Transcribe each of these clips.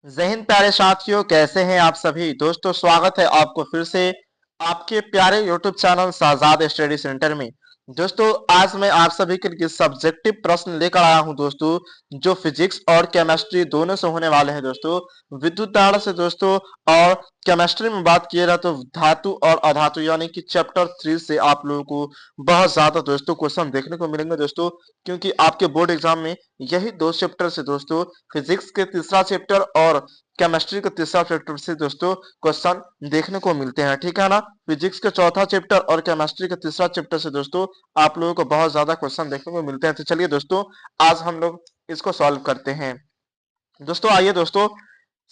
जय हिंद प्यारे साथियों, कैसे हैं आप सभी दोस्तों। स्वागत है आपको फिर से आपके प्यारे YouTube channel Shahzad study centre में। दोस्तों, आज मैं आप सभी के लिए सब्जेक्टिव प्रश्न लेकर आया हूं दोस्तों, जो फिजिक्स और केमिस्ट्री दोनों से होने वाले हैं दोस्तों। विद्युत धारा से दोस्तों, और केमिस्ट्री में बात किया जाए तो धातु और अधातु यानी कि चैप्टर 3 से आप लोगों को बहुत ज्यादा दोस्तों क्वेश्चन देखने को मिलेंगे दोस्तों, क्योंकि आपके बोर्ड एग्जाम में यही दो चैप्टर से दोस्तों, फिजिक्स के तीसरा चैप्टर और केमिस्ट्री के तीसरा चैप्टर से दोस्तों क्वेश्चन देखने को मिलते हैं, ठीक है ना। फिजिक्स के चौथा चैप्टर और केमिस्ट्री के तीसरा चैप्टर से दोस्तों आप लोगों को बहुत ज्यादा क्वेश्चन देखने को मिलते हैं। तो चलिए दोस्तों, आज हम लोग इसको सॉल्व करते हैं। दोस्तों आइए दोस्तों,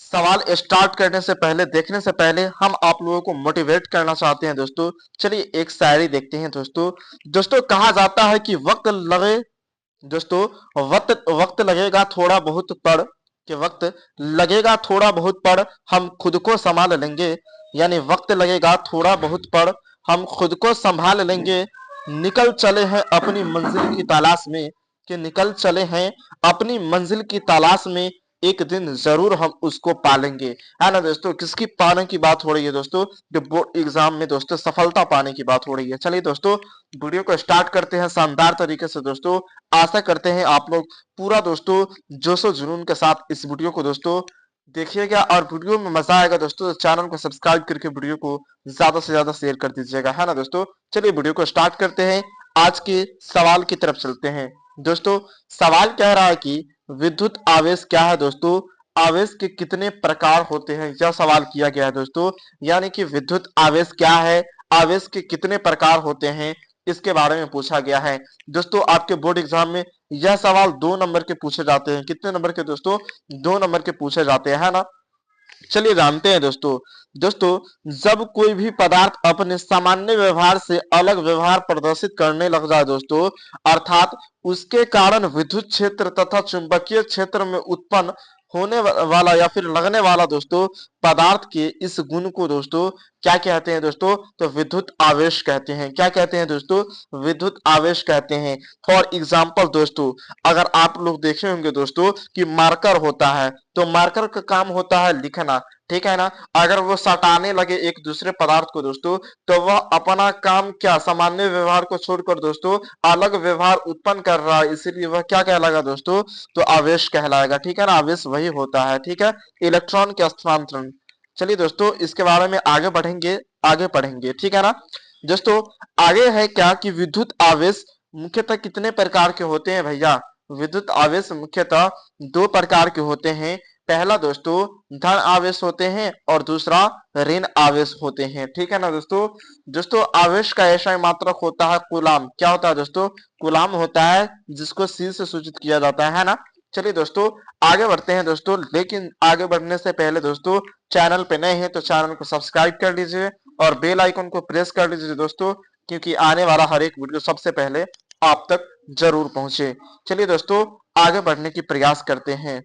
सवाल स्टार्ट करने से पहले, देखने से पहले हम आप लोगों को मोटिवेट करना चाहते हैं दोस्तों। चलिए एक शायरी देखते हैं दोस्तों। दोस्तों कहा जाता है कि वक्त लगे दोस्तों, वक्त वक्त लगेगा थोड़ा बहुत पढ़ के, वक्त लगेगा थोड़ा बहुत पढ़ हम खुद को संभाल लेंगे। यानी वक्त लगेगा थोड़ा बहुत पढ़ हम खुद को संभाल लेंगे। निकल चले हैं अपनी मंजिल की तलाश में, कि निकल चले हैं अपनी मंजिल की तलाश में, एक दिन जरूर हम उसको पालेंगे। है ना दोस्तों, किसकी पाने की बात हो रही है दोस्तों? जो बोर्ड एग्जाम में दोस्तों सफलता पाने की बात हो रही है। चलिए दोस्तों, वीडियो को स्टार्ट करते हैं शानदार तरीके से दोस्तों। आशा करते हैं आप लोग पूरा दोस्तों जोशो जुनून के साथ इस वीडियो को दोस्तों देखिएगा, और वीडियो में मजा आएगा दोस्तों तो चैनल को सब्सक्राइब करके वीडियो को ज्यादा से ज्यादा शेयर कर दीजिएगा, है ना दोस्तों। चलिए वीडियो को स्टार्ट करते हैं, आज के सवाल की तरफ चलते हैं। दोस्तों सवाल कह रहा है कि विद्युत आवेश क्या है दोस्तों, आवेश के कितने प्रकार होते हैं, यह सवाल किया गया है दोस्तों। यानी कि विद्युत आवेश क्या है, आवेश के कितने प्रकार होते हैं, इसके बारे में पूछा गया है दोस्तों। आपके बोर्ड एग्जाम में यह सवाल 2 नंबर के पूछे जाते हैं। कितने नंबर के दोस्तों? 2 नंबर के पूछे जाते हैं, है ना। चलिए जानते हैं दोस्तों। दोस्तों जब कोई भी पदार्थ अपने सामान्य व्यवहार से अलग व्यवहार प्रदर्शित करने लग जाए दोस्तों, अर्थात उसके कारण विद्युत क्षेत्र तथा चुंबकीय क्षेत्र में उत्पन्न होने वाला या फिर लगने वाला दोस्तों पदार्थ के इस गुण को दोस्तों क्या कहते हैं दोस्तों? तो विद्युत आवेश कहते हैं। क्या कहते हैं दोस्तों? विद्युत आवेश कहते हैं। फॉर एग्जाम्पल दोस्तों, अगर आप लोग देखे होंगे दोस्तों कि मार्कर होता है, तो मार्कर का काम होता है लिखना, ठीक है ना। अगर वो सटाने लगे एक दूसरे पदार्थ को दोस्तों, तो वह अपना काम क्या सामान्य व्यवहार को छोड़कर दोस्तों अलग व्यवहार उत्पन्न कर रहा है, इसीलिए वह क्या कहलाएगा दोस्तों? तो आवेश कहलाएगा, ठीक है ना। आवेश वही होता है, ठीक है। इलेक्ट्रॉन के स्थानांतरण। चलिए दोस्तों इसके बारे में आगे बढ़ेंगे, आगे पढ़ेंगे, ठीक है ना। दोस्तों आगे है क्या कि विद्युत आवेश मुख्यतः कितने प्रकार के होते हैं भैया? विद्युत आवेश मुख्यतः 2 प्रकार के होते हैं। पहला दोस्तों धन आवेश होते हैं और दूसरा ऋण आवेश होते हैं, ठीक है ना दोस्तों। दोस्तों आवेश का ऐसा मात्रक होता है कूलाम। क्या होता है दोस्तों? कूलाम होता है, जिसको सी से सूचित किया जाता है ना। चलिए दोस्तों आगे बढ़ते हैं दोस्तों, लेकिन आगे बढ़ने से पहले दोस्तों चैनल पे नए हैं तो चैनल को सब्सक्राइब कर लीजिए और बेल आइकन को प्रेस कर लीजिए दोस्तों, क्योंकि आने वाला हर एक वीडियो सबसे पहले आप तक जरूर पहुंचे। चलिए दोस्तों आगे बढ़ने की प्रयास करते हैं।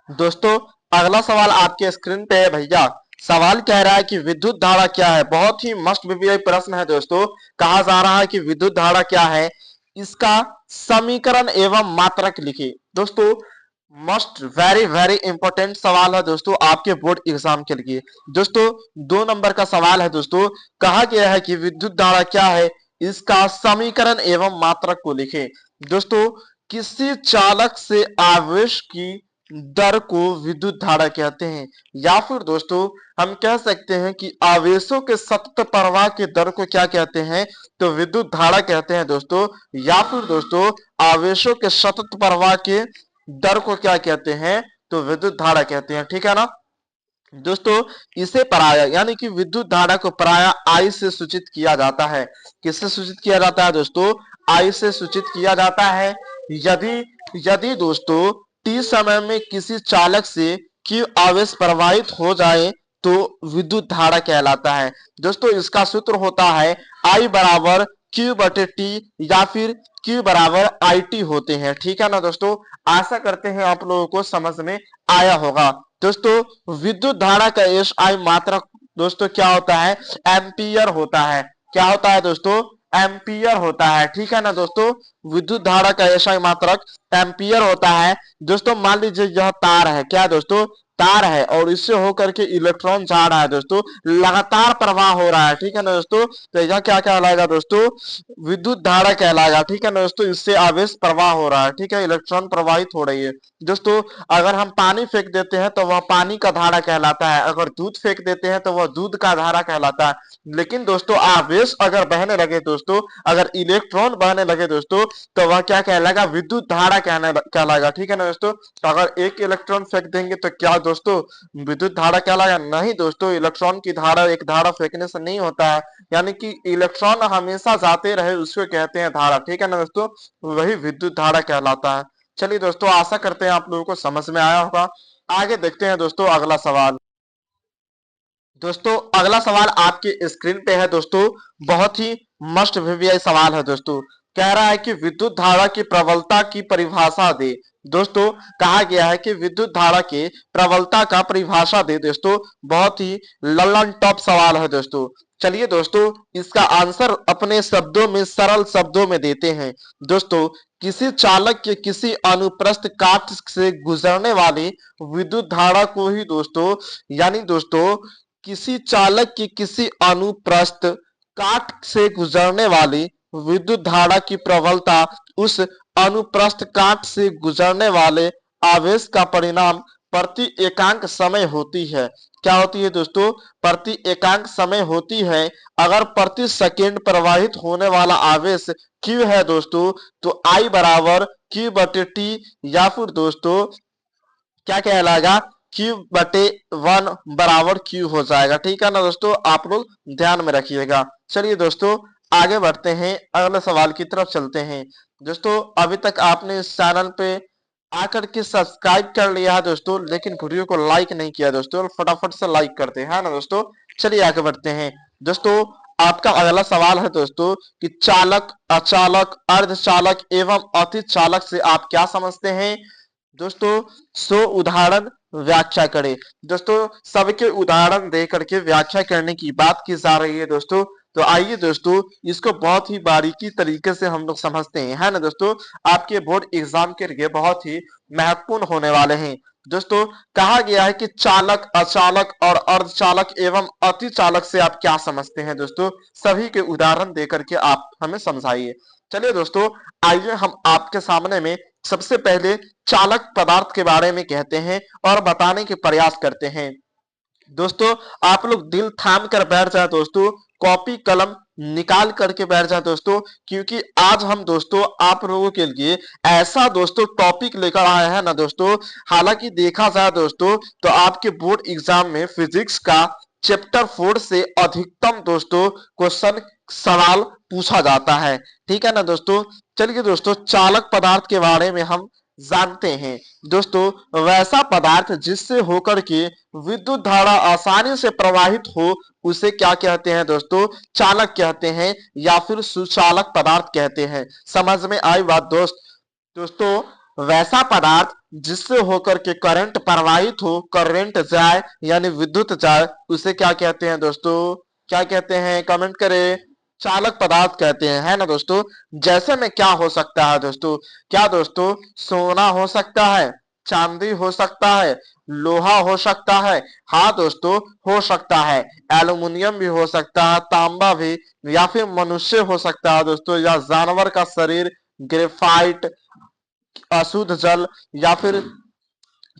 दोस्तों अगला सवाल आपके स्क्रीन पे है भैया। सवाल कह रहा है कि विद्युत धारा क्या है। बहुत ही मस्ट बीबीआई प्रश्न है दोस्तों। कहा जा रहा है कि विद्युत धारा क्या है, इसका समीकरण एवं मात्रक लिखिए। दोस्तों मस्ट वेरी वेरी इंपॉर्टेंट सवाल है दोस्तों आपके बोर्ड एग्जाम के लिए। दोस्तों 2 नंबर का सवाल है दोस्तों। कहा गया है कि विद्युत धारा क्या है, इसका समीकरण एवं मात्रक को लिखें। दोस्तों किसी चालक से आवेश की दर को विद्युत धारा कहते हैं, या फिर दोस्तों हम कह सकते हैं कि आवेशों के सतत प्रवाह के दर को क्या कहते हैं? तो विद्युत धारा कहते हैं दोस्तों। या फिर दोस्तों आवेशों के सतत प्रवाह के दर को क्या कहते हैं? तो विद्युत धारा कहते हैं, ठीक है ना दोस्तों। इसे पराया यानी कि विद्युत धारा को पराया आई से सूचित किया जाता है। किससे सूचित किया जाता है दोस्तों? आई से सूचित किया जाता है। यदि यदि दोस्तों टी समय में किसी चालक से Q आवेश प्रवाहित हो जाए तो विद्युत धारा कहलाता है। दोस्तों इसका सूत्र होता है I बराबर Q बटे टी, या फिर Q बराबर IT होते हैं, ठीक है ना दोस्तों। आशा करते हैं आप लोगों को समझ में आया होगा। दोस्तों विद्युत धारा का एस आई मात्रक दोस्तों क्या होता है? एम्पियर होता है। क्या होता है दोस्तों? एम्पियर होता है। ठीक है ना दोस्तों, विद्युत धारा का ऐसा मात्रक एम्पियर होता है। दोस्तों मान लीजिए यह तार है, क्या दोस्तों, तार है, और इससे होकर के इलेक्ट्रॉन जा रहा है दोस्तों, लगातार प्रवाह हो रहा है। ठीक है ना दोस्तों, तो यह क्या कहलाएगा दोस्तों, विद्युत धारा कहलाएगा। ठीक है ना दोस्तों, इससे आवेश प्रवाह हो रहा है। ठीक है, इलेक्ट्रॉन प्रवाहित हो रही है। दोस्तों अगर हम पानी फेंक देते हैं तो वह पानी का धारा कहलाता है, अगर दूध फेंक देते हैं तो वह दूध का धारा कहलाता है। लेकिन दोस्तों आवेश अगर बहने लगे दोस्तों, अगर इलेक्ट्रॉन बहने लगे दोस्तों, तो वह क्या कहलाएगा, विद्युत धारा कहलाएगा। ठीक है ना दोस्तों, तो अगर एक इलेक्ट्रॉन फेंक देंगे तो क्या दोस्तों विद्युत धारा कहलाएगा? नहीं दोस्तों, इलेक्ट्रॉन की धारा एक धारा फेंकने से नहीं होता है, यानी कि इलेक्ट्रॉन हमेशा जाते रहे उसको कहते हैं धारा। ठीक है ना दोस्तों, वही विद्युत धारा कहलाता है। चलिए दोस्तों, आशा करते हैं आप लोगों को समझ में आया होगा। आगे देखते हैं दोस्तों अगला सवाल। दोस्तों अगला सवाल आपके स्क्रीन पे है दोस्तों, बहुत ही मस्ट वीवीआई सवाल है दोस्तों। कह रहा है कि विद्युत धारा की प्रबलता की परिभाषा दे। दोस्तों कहा गया है कि विद्युत धारा के प्रबलता का परिभाषा दे दोस्तों, बहुत ही लल्लन टॉप सवाल है दोस्तों। चलिए दोस्तों इसका आंसर अपने शब्दों में, सरल शब्दों में देते हैं दोस्तों। किसी चालक के किसी अनुप्रस्थ काट से गुजरने वाली विद्युत धारा को ही दोस्तों, यानी दोस्तों किसी चालक की किसी अनुप्रस्थ काट से गुजरने वाली विद्युत धारा की प्रबलता उस अनुप्रस्थ काट से गुजरने वाले आवेश का परिणाम प्रति एकांक समय होती है। क्या होती है दोस्तों? प्रति एकांक समय होती है। अगर प्रति सेकेंड प्रवाहित होने वाला आवेश Q है दोस्तों, तो I बराबर Q बटे T, या फिर दोस्तों क्या कहलाएगा, Q बटे 1 बराबर Q हो जाएगा। ठीक है ना दोस्तों, आप लोग ध्यान में रखिएगा। चलिए दोस्तों आगे बढ़ते हैं, अगले सवाल की तरफ चलते हैं। दोस्तों अभी तक आपने इस चैनल पे आकर के सब्सक्राइब कर लिया है दोस्तों, लेकिन वीडियो को लाइक नहीं किया दोस्तों, फटाफट से लाइक करते हैं ना दोस्तों। चलिए आगे बढ़ते हैं दोस्तों। आपका अगला सवाल है दोस्तों कि चालक, अचालक, अर्धचालक एवं अतिचालक से आप क्या समझते हैं दोस्तों? सो उदाहरण व्याख्या करें। दोस्तों सबके उदाहरण दे करके व्याख्या करने की बात की जा रही है दोस्तों। तो आइए दोस्तों इसको बहुत ही बारीकी तरीके से हम लोग समझते हैं, है ना दोस्तों। आपके बोर्ड एग्जाम के लिए बहुत ही महत्वपूर्ण होने वाले हैं दोस्तों। कहा गया है कि चालक, अचालक और अर्धचालक एवं अतिचालक से आप क्या समझते हैं दोस्तों? सभी के उदाहरण दे करके आप हमें समझाइए। चलिए दोस्तों आइए हम आपके सामने में सबसे पहले चालक पदार्थ के बारे में कहते हैं और बताने के प्रयास करते हैं। दोस्तों आप लोग दिल थाम कर बैठ जाए दोस्तों, कॉपी कलम निकाल करके बैठ जाए दोस्तों, क्योंकि आज हम दोस्तों आप लोगों के लिए ऐसा दोस्तों टॉपिक लेकर आए हैं ना दोस्तों। हालांकि देखा जाए दोस्तों तो आपके बोर्ड एग्जाम में फिजिक्स का चैप्टर 4 से अधिकतम दोस्तों क्वेश्चन सवाल पूछा जाता है। ठीक है ना दोस्तों। चलिए दोस्तों चालक पदार्थ के बारे में हम जानते हैं दोस्तों। वैसा पदार्थ जिससे होकर के विद्युत धारा आसानी से प्रवाहित हो उसे क्या कहते हैं दोस्तों? चालक कहते हैं या फिर सुचालक पदार्थ कहते हैं। समझ में आई बात दोस्तों वैसा पदार्थ जिससे होकर के करंट प्रवाहित हो, करंट जाए यानी विद्युत जाए, उसे क्या कहते हैं दोस्तों? क्या कहते हैं? कमेंट करें। चालक पदार्थ कहते हैं, है ना दोस्तों। जैसे में क्या हो सकता है दोस्तों? क्या दोस्तों? सोना हो सकता है, चांदी हो सकता है, लोहा हो सकता है, हाँ दोस्तों हो सकता है, एल्युमिनियम भी हो सकता है, तांबा भी, या फिर मनुष्य हो सकता है दोस्तों, या जानवर का शरीर, ग्रेफाइट, अशुद्ध जल, या फिर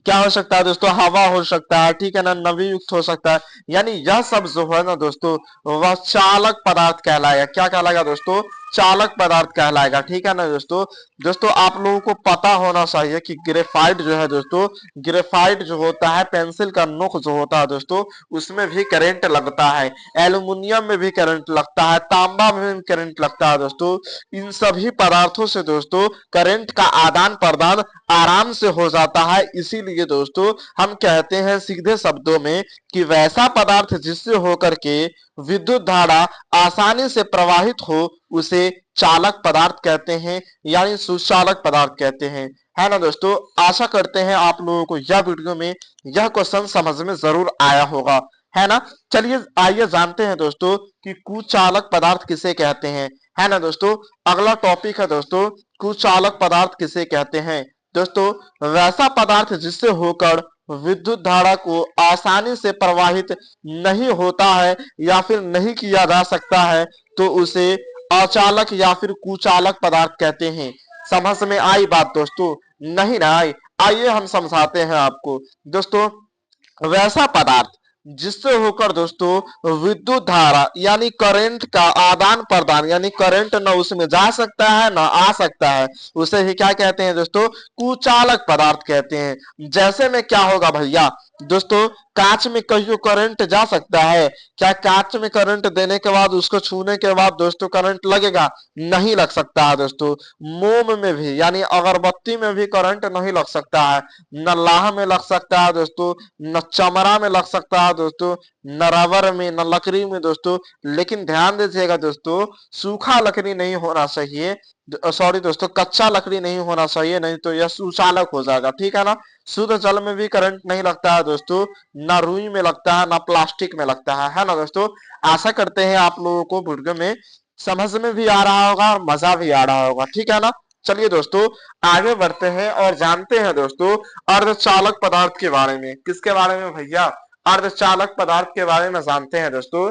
क्या हो सकता है दोस्तों? हवा हो सकता है। ठीक है ना, नमी युक्त हो सकता है। यानी यह सब जो है ना दोस्तों वह चालक पदार्थ कहलाएगा। क्या कहलाएगा दोस्तों? चालक पदार्थ कहलाएगा। ठीक है ना दोस्तों आप लोगों को पता होना चाहिए कि ग्रेफाइट जो है दोस्तों, ग्रेफाइट जो होता है, पेंसिल का नोक जो होता है दोस्तों, उसमें भी करंट लगता है, एल्युमिनियम में भी करंट लगता है, तांबा में भी करंट लगता है दोस्तों। इन सभी पदार्थों से दोस्तों करंट का आदान प्रदान आराम से हो जाता है। इसीलिए दोस्तों हम कहते हैं सीधे शब्दों में कि वैसा पदार्थ जिससे होकर के विद्युत धारा आसानी से प्रवाहित हो उसे चालक पदार्थ कहते हैं, यानी सुचालक पदार्थ कहते हैं, है ना दोस्तों। आशा करते हैं आप लोगों को यह वीडियो में यह क्वेश्चन समझ में जरूर आया होगा, है ना। चलिए आइए जानते हैं दोस्तों कि कुचालक पदार्थ किसे कहते हैं। है ना दोस्तों। अगला टॉपिक है दोस्तों, कुचालक पदार्थ किसे कहते हैं। दोस्तों, वैसा पदार्थ जिससे होकर विद्युत धारा को आसानी से प्रवाहित नहीं होता है या फिर नहीं किया जा सकता है, तो उसे अचालक या फिर कुचालक पदार्थ कहते हैं। समझ में आई बात दोस्तों? नहीं ना आई? आइए हम समझाते हैं आपको। दोस्तों, वैसा पदार्थ जिससे होकर दोस्तों विद्युत धारा यानी करंट का आदान प्रदान, यानी करंट न उसमें जा सकता है न आ सकता है, उसे ही क्या कहते हैं दोस्तों, कुचालक पदार्थ कहते हैं। जैसे में क्या होगा भैया दोस्तों, कांच में कहीं करंट जा सकता है क्या? कांच में करंट देने के बाद उसको छूने के बाद दोस्तों करंट लगेगा? नहीं लग सकता है दोस्तों। मोम में भी यानी अगरबत्ती में भी करंट नहीं लग सकता है। न लाह में लग सकता है दोस्तों, न चमड़ा में लग सकता है दोस्तों, न रबर में, न लकड़ी में दोस्तों। लेकिन ध्यान दीजिएगा दोस्तों, सूखा लकड़ी नहीं होना चाहिए, सॉरी दोस्तों, कच्चा लकड़ी नहीं होना चाहिए, नहीं तो यह सुचालक हो जाएगा, ठीक है ना। शुद्ध जल में भी करंट नहीं लगता है दोस्तों, ना रुई में लगता है, ना प्लास्टिक में लगता है ना दोस्तों। आशा करते हैं आप लोगों को वीडियो में समझ में भी आ रहा होगा और मजा भी आ रहा होगा, ठीक है ना। चलिए दोस्तों, आगे बढ़ते हैं और जानते हैं दोस्तों अर्धचालक पदार्थ के बारे में। किसके बारे में भैया? अर्धचालक पदार्थ के बारे में जानते हैं दोस्तों।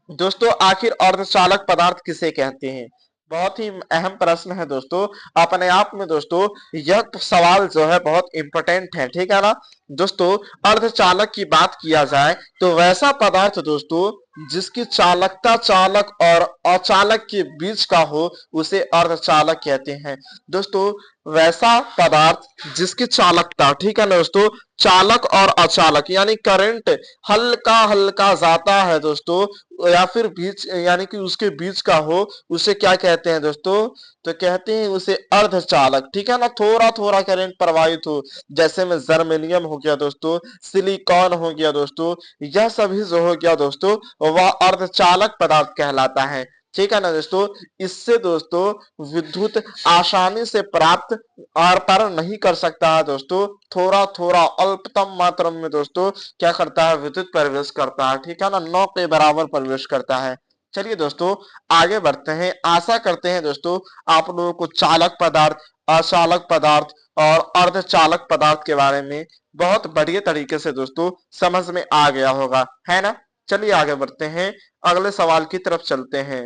दोस्तों, आखिर अर्धचालक पदार्थ किसे कहते हैं? बहुत ही अहम प्रश्न है दोस्तों। अपने आप में दोस्तों यह सवाल जो है बहुत इंपॉर्टेंट है, ठीक है ना दोस्तों। अर्धचालक की बात किया जाए तो वैसा पदार्थ दोस्तों जिसकी चालकता चालक और अचालक के बीच का हो, उसे अर्धचालक कहते हैं दोस्तों। वैसा पदार्थ जिसकी चालकता, ठीक है ना दोस्तों, चालक और अचालक यानी करंट हल्का हल्का जाता है दोस्तों, या फिर बीच यानी कि उसके बीच का हो, उसे क्या कहते हैं दोस्तों? तो कहते हैं उसे अर्धचालक, ठीक है ना। थोड़ा थोड़ा करंट प्रवाहित हो, जैसे में जर्मेनियम हो गया दोस्तों, सिलिकॉन हो गया दोस्तों, यह सभी जो हो गया दोस्तों वह अर्धचालक पदार्थ कहलाता है, ठीक है ना दोस्तों। इससे दोस्तों विद्युत आसानी से प्राप्त आर पार नहीं कर सकता है दोस्तों, थोड़ा थोड़ा अल्पतम मात्रा में दोस्तों क्या करता है, विद्युत प्रवेश करता है, ठीक है ना, 9 के बराबर प्रवेश करता है। चलिए दोस्तों, आगे बढ़ते हैं। आशा करते हैं दोस्तों आप लोगों को चालक पदार्थ, अचालक पदार्थ और अर्धचालक पदार्थ के बारे में बहुत बढ़िया तरीके से दोस्तों समझ में आ गया होगा, है ना। चलिए आगे बढ़ते हैं, अगले सवाल की तरफ चलते हैं।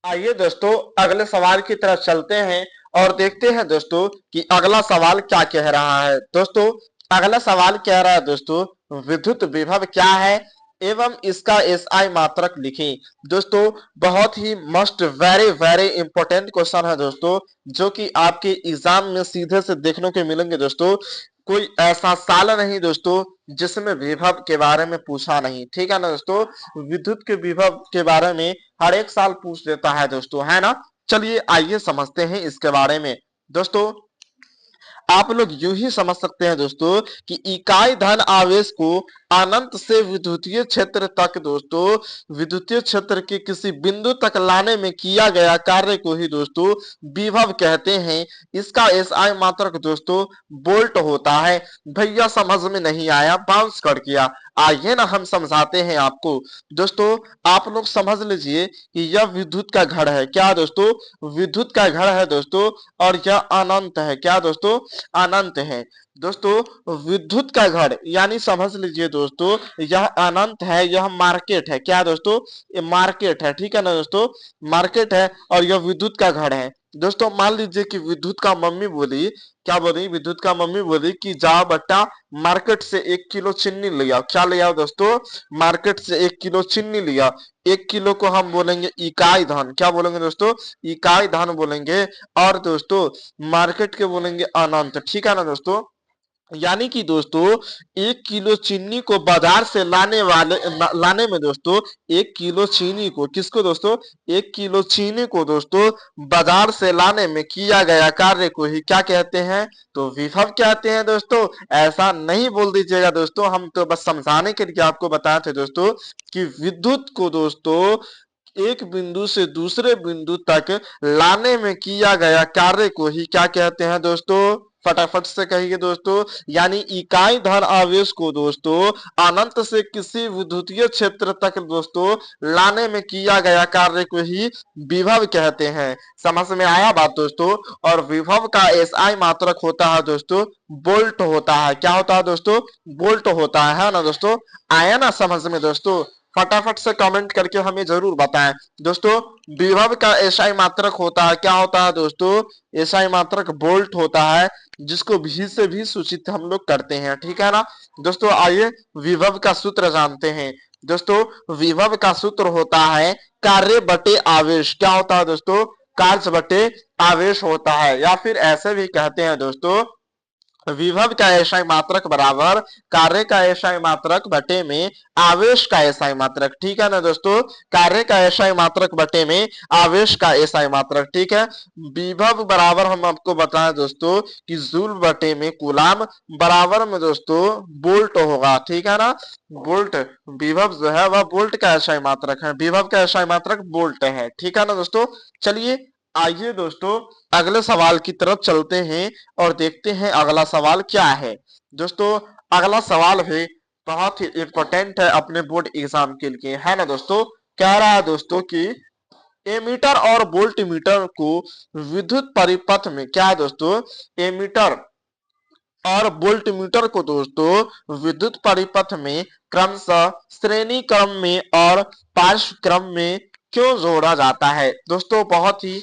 आइए दोस्तों, अगले सवाल की तरफ चलते हैं और देखते हैं दोस्तों कि अगला सवाल क्या कह रहा है। दोस्तों, अगला सवाल कह रहा है दोस्तों, विद्युत विभव क्या है एवं इसका एसआई मात्रक लिखें। दोस्तों, बहुत he must very very important question है दोस्तों, जो कि आपके एग्जाम में सीधे से देखने को मिलेंगे दोस्तों। कोई ऐसा साल नहीं दोस्तों जिसमें विभव के बारे में पूछा नहीं, ठीक है ना दोस्तों। विद्युत के विभव के बारे में हर एक साल पूछ देता है दोस्तों, है ना। चलिए आइए समझते हैं इसके बारे में। दोस्तों, आप लोग यूं ही समझ सकते हैं दोस्तों कि इकाई धन आवेश को अनंत से विद्युतीय क्षेत्र तक दोस्तों, विद्युतीय क्षेत्र के किसी बिंदु तक लाने में किया गया कार्य को ही दोस्तों विभव कहते हैं। इसका एसआई मात्रक दोस्तों वोल्ट होता है। भैया समझ में नहीं आया, बाउंस कर किया। आइए ना हम समझाते हैं आपको। दोस्तों, आप लोग समझ लीजिए कि यह विद्युत का घर है। क्या दोस्तों? विद्युत का घर है दोस्तों, और यह अनंत है। क्या दोस्तों? अनंत है दोस्तों। विद्युत का घर यानी समझ लीजिए दोस्तों यह अनंत है, यह मार्केट है। क्या दोस्तों? ये मार्केट है, ठीक है ना दोस्तों, मार्केट है और यह विद्युत का घर है। दोस्तों, मान लीजिए कि विद्युत का मम्मी बोली, क्या बोली? विद्युत का मम्मी बोली कि जाओ बेटा मार्केट से 1 किलो चीनी ले आओ। क्या ले आओ दोस्तों? मार्केट से 1 किलो चीनी लिया। 1 किलो को हम बोलेंगे इकाई धन। क्या बोलेंगे दोस्तों? इकाई धन बोलेंगे। और दोस्तों मार्केट के बोलेंगे अनंत, ठीक है ना दोस्तों। यानी कि दोस्तों 1 किलो चीनी को बाजार से लाने में दोस्तों 1 किलो चीनी को, किसको दोस्तों? 1 किलो चीनी को दोस्तों बाजार से लाने में किया गया कार्य को ही क्या कहते हैं? तो विभव कहते हैं दोस्तों। ऐसा नहीं बोल दीजिएगा दोस्तों, हम तो बस समझाने के लिए आपको बताए थे दोस्तों कि विद्युत को दोस्तों एक बिंदु से दूसरे बिंदु तक लाने में किया गया कार्य को ही क्या कहते हैं दोस्तों? फटाफट से कहिए दोस्तों। यानी इकाई धन आवेश को दोस्तों अनंत से किसी विद्युतीय क्षेत्र तक दोस्तों लाने में किया गया कार्य को ही विभव कहते हैं। समझ में आया बात दोस्तों। और विभव का एसआई मात्रक होता है दोस्तों वोल्ट होता है। क्या होता है दोस्तों? वोल्ट होता है ना दोस्तों। आया ना समझ में दोस्तों? फटाफट से कमेंट करके हमें जरूर बताएं दोस्तों। विभव का एसआई मात्रक होता है, क्या होता है दोस्तों? एसआई मात्रक वोल्ट होता है, जिसको भी से भी सूचित हम लोग करते हैं। ठीक है ना दोस्तों। आइए विभव का सूत्र जानते हैं दोस्तों। विभव का सूत्र होता है कार्य बटे आवेश। क्या होता है दोस्तों? कार्य बटे आवेश होता है, या फिर ऐसे भी कहते हैं दोस्तों विभव का एसआई मात्रक बराबर कार्य का एसआई मात्रक बटे में आवेश का एसआई मात्रक। ठीक है ना दोस्तों। कार्य का एसआई मात्रक बटे में आवेश का एसआई मात्रक। ठीक है। विभव बराबर हम आपको बताएं दोस्तों कि जूल बटे में कूलाम बराबर में दोस्तों वोल्ट होगा। ठीक है ना। वोल्ट विभव जो है वह वोल्ट का एसआई मात्रक है। विभव का एसआई मात्रक वोल्ट है। ठीक है ना दोस्तों। चलिए आइए दोस्तों अगले सवाल की तरफ चलते हैं और देखते हैं अगला सवाल क्या है दोस्तों। अगला सवाल भी बहुत ही इंपॉर्टेंट है अपने बोर्ड एग्जाम के लिए, है ना दोस्तों। कह रहा है दोस्तों कि एमीटर और वोल्ट मीटर को विद्युत परिपथ में, क्या है दोस्तों? एमीटर और वोल्ट मीटर को दोस्तों विद्युत परिपथ में क्रमशः श्रेणी क्रम में और पार्श्व क्रम में क्यों जोड़ा जाता है? दोस्तों बहुत ही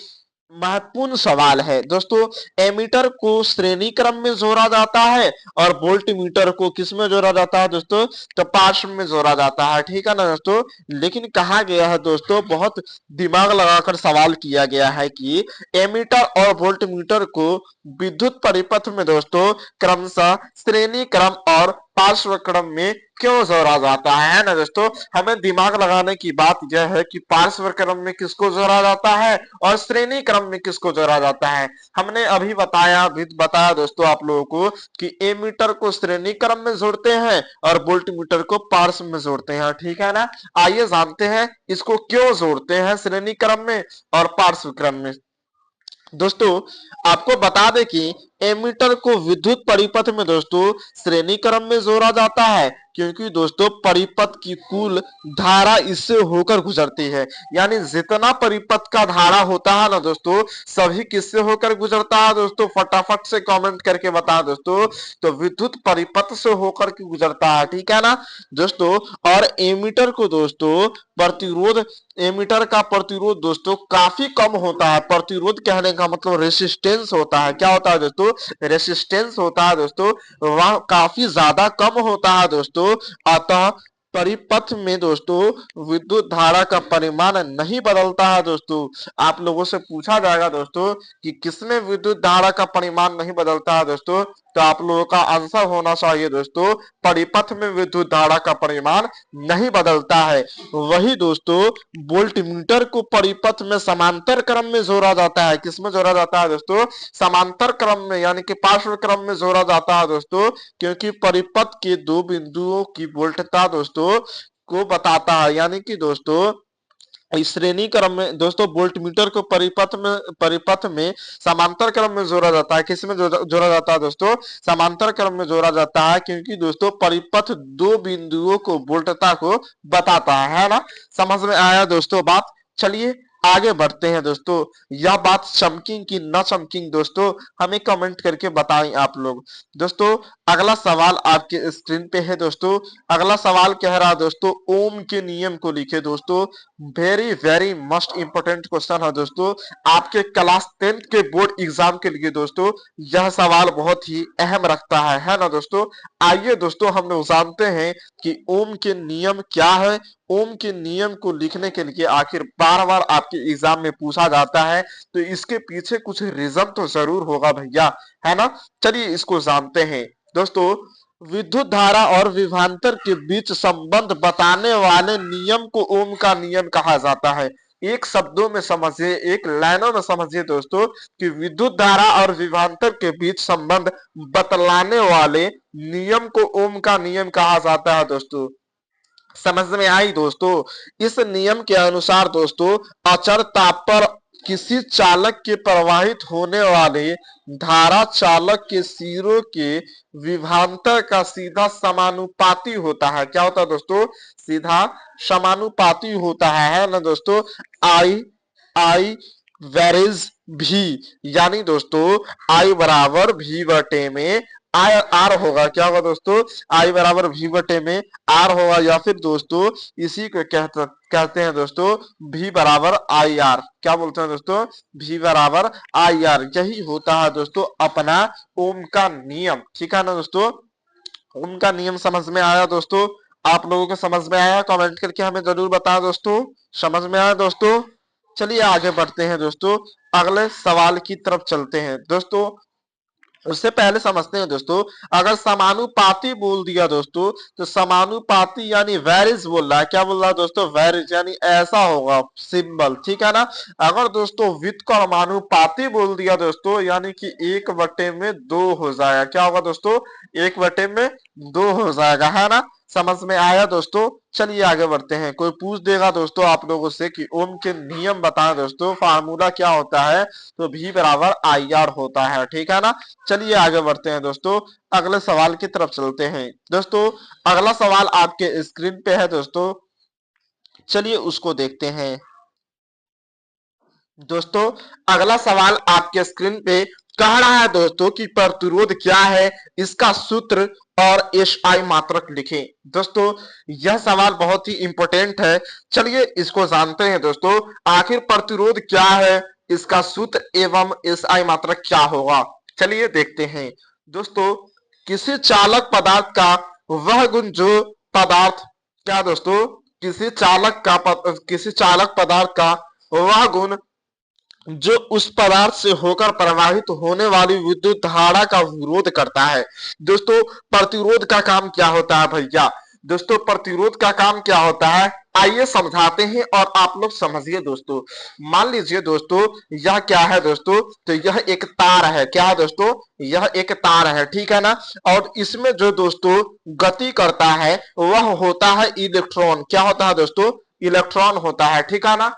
महत्वपूर्ण सवाल है दोस्तों। एमीटर को श्रेणी क्रम में जोड़ा जाता है और वोल्ट मीटर को किस में जोड़ा जाता है दोस्तों? तो पार्श्व में जोड़ा जाता है। ठीक है ना दोस्तों। लेकिन कहा गया है दोस्तों, बहुत दिमाग लगाकर सवाल किया गया है कि एमीटर और वोल्ट मीटर को विद्युत परिपथ में दोस्तों क्रमशः श्रेणी क्रम और पार्श्व क्रम में क्यों जोड़ा जाता है ना दोस्तों। हमें दिमाग लगाने की बात यह है कि पार्श्व क्रम में किसको जोड़ा जाता है और श्रेणी क्रम में किसको जोड़ा जाता है। हमने अभी बताया दोस्तों आप लोगों को कि एमीटर को श्रेणी क्रम में जोड़ते हैं और वोल्ट मीटर को पार्श्व में जोड़ते हैं। ठीक है ना। आइए जानते हैं इसको क्यों जोड़ते हैं श्रेणी क्रम में और पार्श्व क्रम में। दोस्तों आपको बता दें कि एमीटर को विद्युत परिपथ में दोस्तों श्रेणी क्रम में जोड़ा जाता है, क्योंकि दोस्तों परिपथ की कुल धारा इससे होकर गुजरती है। यानी जितना परिपथ का धारा होता है ना दोस्तों, सभी किससे होकर गुजरता है दोस्तों? फटाफट से कमेंट करके बता दोस्तों। तो विद्युत परिपथ से होकर के गुजरता है। ठीक है ना दोस्तों। और एमीटर को दोस्तों प्रतिरोध, एमीटर का प्रतिरोध दोस्तों काफी कम होता है। प्रतिरोध कहने का मतलब रेसिस्टेंस होता है। क्या होता है दोस्तों? रेसिस्टेंस होता है दोस्तों, वह काफी ज्यादा कम होता है दोस्तों। अतः परिपथ में दोस्तों विद्युत धारा का परिमाण नहीं बदलता है दोस्तों। आप लोगों से पूछा जाएगा दोस्तों कि किसमें विद्युत धारा का परिमाण नहीं बदलता है दोस्तों, तो आप लोगों का आंसर होना चाहिए दोस्तों परिपथ में विद्युत धारा का परिमाण नहीं बदलता है। वही दोस्तों वोल्ट मीटर को परिपथ में समांतर क्रम में जोड़ा जाता है। किसमें जोड़ा जाता है दोस्तों? समांतर क्रम में, यानी कि पार्श्व क्रम में जोड़ा जाता है दोस्तों, क्योंकि परिपथ के दो बिंदुओं की वोल्टता दोस्तों को बताता है। यानी कि दोस्तों इस श्रेणी क्रम में दोस्तों वोल्ट मीटर को परिपथ में समांतर क्रम में जोड़ा जाता है। किसमें जोड़ा जाता है दोस्तों? समांतर क्रम में जोड़ा जाता है, क्योंकि दोस्तों परिपथ दो बिंदुओं को वोल्टता को बताता है ना। समझ में आया दोस्तों बात। चलिए आगे बढ़ते हैं दोस्तों। यह बात चमकिंग की न चमकिंग दोस्तों हमें कमेंट करके बताएं आप लोग। दोस्तों अगला सवाल आपके स्क्रीन पे है दोस्तों। अगला सवाल कह रहा है दोस्तों ओम के नियम को लिखे दोस्तों। Very very most important question है दोस्तों आपके क्लास 10 के बोर्ड एग्जाम के लिए दोस्तों। यह सवाल बहुत ही अहम रखता है ना दोस्तों। आइए दोस्तों हम लोग जानते हैं कि ओम के नियम क्या है। ओम के नियम को लिखने के लिए आखिर बार बार आपके एग्जाम में पूछा जाता है, तो इसके पीछे कुछ रीजन तो जरूर होगा भैया, है ना। चलिए इसको जानते हैं दोस्तों। विद्युत धारा और विभवांतर के बीच संबंध बताने वाले नियम को ओम का नियम कहा जाता है। एक शब्दों में समझिए, एक लाइनों में समझिए दोस्तों कि विद्युत धारा और विभवांतर के बीच संबंध बतलाने वाले नियम को ओम का नियम कहा जाता है दोस्तों। समझ में आई दोस्तों। इस नियम के अनुसार दोस्तों अचर ताप पर किसी चालक के प्रवाहित होने वाले धारा चालक के सिरों के विभवांतर का सीधा समानुपाती होता है। क्या होता है दोस्तों? सीधा समानुपाती होता है ना दोस्तों। आई आई वेरेज भी, यानी दोस्तों आई बराबर भी बटे में आई आर होगा। क्या होगा दोस्तों? आई बराबर भी बटे में आर होगा, या फिर दोस्तों इसी को कहते हैं दोस्तों भी बराबर आई आर। क्या बोलते हैं दोस्तों? भी बराबर आई आर। यही होता है दोस्तों अपना ओम का नियम। ठीक है ना दोस्तों? ओम का नियम समझ में आया दोस्तों? आप लोगों को समझ में आया? कमेंट करके हमें जरूर बताएं दोस्तों। समझ में आया दोस्तों? चलिए आगे बढ़ते हैं दोस्तों, अगले सवाल की तरफ चलते हैं दोस्तों। उससे पहले समझते हैं दोस्तों, अगर समानुपाती बोल दिया दोस्तों तो समानुपाती यानी वेरिज बोल रहा है। क्या बोल रहा है दोस्तों? वेरिज, यानी ऐसा होगा सिंबल। ठीक है ना? अगर दोस्तों व्युत्क्रमानुपाती बोल दिया दोस्तों, यानी कि 1/2 हो जाएगा। क्या होगा दोस्तों? 1/2 हो जाएगा, है ना? समझ में आया दोस्तों? चलिए आगे बढ़ते हैं। कोई पूछ देगा दोस्तों आप लोगों से कि ओम के नियम बताएं दोस्तों, फार्मूला क्या होता है, तो भी बराबर आई आर होता है। ठीक है ना? चलिए आगे बढ़ते हैं दोस्तों, अगले सवाल की तरफ चलते हैं दोस्तों। अगला सवाल आपके स्क्रीन पे है दोस्तों, चलिए उसको देखते हैं दोस्तों। अगला सवाल आपके स्क्रीन पे कह रहा है दोस्तों कि प्रतिरोध क्या है, इसका सूत्र और एसआई मात्रक लिखें। दोस्तों यह सवाल बहुत ही इंपॉर्टेंट है, चलिए इसको जानते हैं दोस्तों। आखिर प्रतिरोध क्या है, इसका सूत्र एवं एसआई मात्रक क्या होगा, चलिए देखते हैं दोस्तों। किसी चालक पदार्थ का वह गुण जो पदार्थ, क्या दोस्तों? किसी चालक पदार्थ का वह गुण जो उस पदार्थ से होकर प्रवाहित होने वाली विद्युत धारा का विरोध करता है। दोस्तों प्रतिरोध का काम क्या होता है भैया? दोस्तों प्रतिरोध का काम क्या होता है, आइए समझाते हैं और आप लोग समझिए दोस्तों। मान लीजिए दोस्तों यह क्या है दोस्तों, तो यह एक तार है। क्या है दोस्तों? यह एक तार है। ठीक है ना? और इसमें जो दोस्तों गति करता है वह होता है इलेक्ट्रॉन। क्या होता है दोस्तों? इलेक्ट्रॉन होता है। ठीक है ना?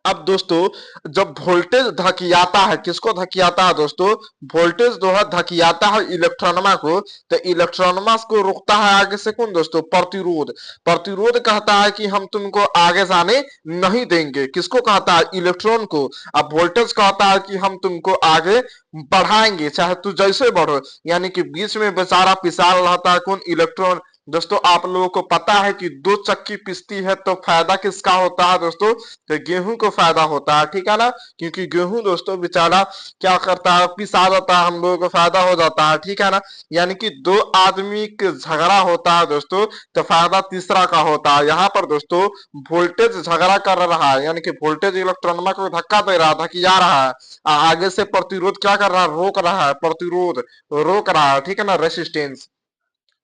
अब दोस्तों जब वोल्टेज धकियाता है, किसको धकियाता है दोस्तों? वोल्टेज जो है धकियाता है इलेक्ट्रॉनमा को, तो इलेक्ट्रॉनमा को रोकता है आगे से कौन दोस्तों? प्रतिरोध। प्रतिरोध कहता है कि हम तुमको आगे जाने नहीं देंगे, किसको कहता है? इलेक्ट्रॉन को। अब वोल्टेज कहता है कि हम तुमको आगे बढ़ाएंगे, चाहे तू जैसे बढ़ो, यानी कि बीच में बेचारा पिसाल रहता है कौन? इलेक्ट्रॉन। दोस्तों आप लोगों को पता है कि 2 चक्की पिसती है तो फायदा किसका होता है दोस्तों? तो गेहूं को फायदा होता है। ठीक है ना? क्योंकि गेहूं दोस्तों बेचारा क्या करता है, पिसा जाता है, हम लोगों को फायदा हो जाता है। ठीक है ना? यानी कि 2 आदमी के झगड़ा होता है दोस्तों, तो फायदा तीसरा का होता है। यहाँ पर दोस्तों वोल्टेज झगड़ा कर रहा है, यानी कि वोल्टेज इलेक्ट्रॉनमा को धक्का दे रहा है, धकिया रहा है। आगे से प्रतिरोध क्या कर रहा है? रोक रहा है। प्रतिरोध रोक रहा है। ठीक है ना? रेसिस्टेंस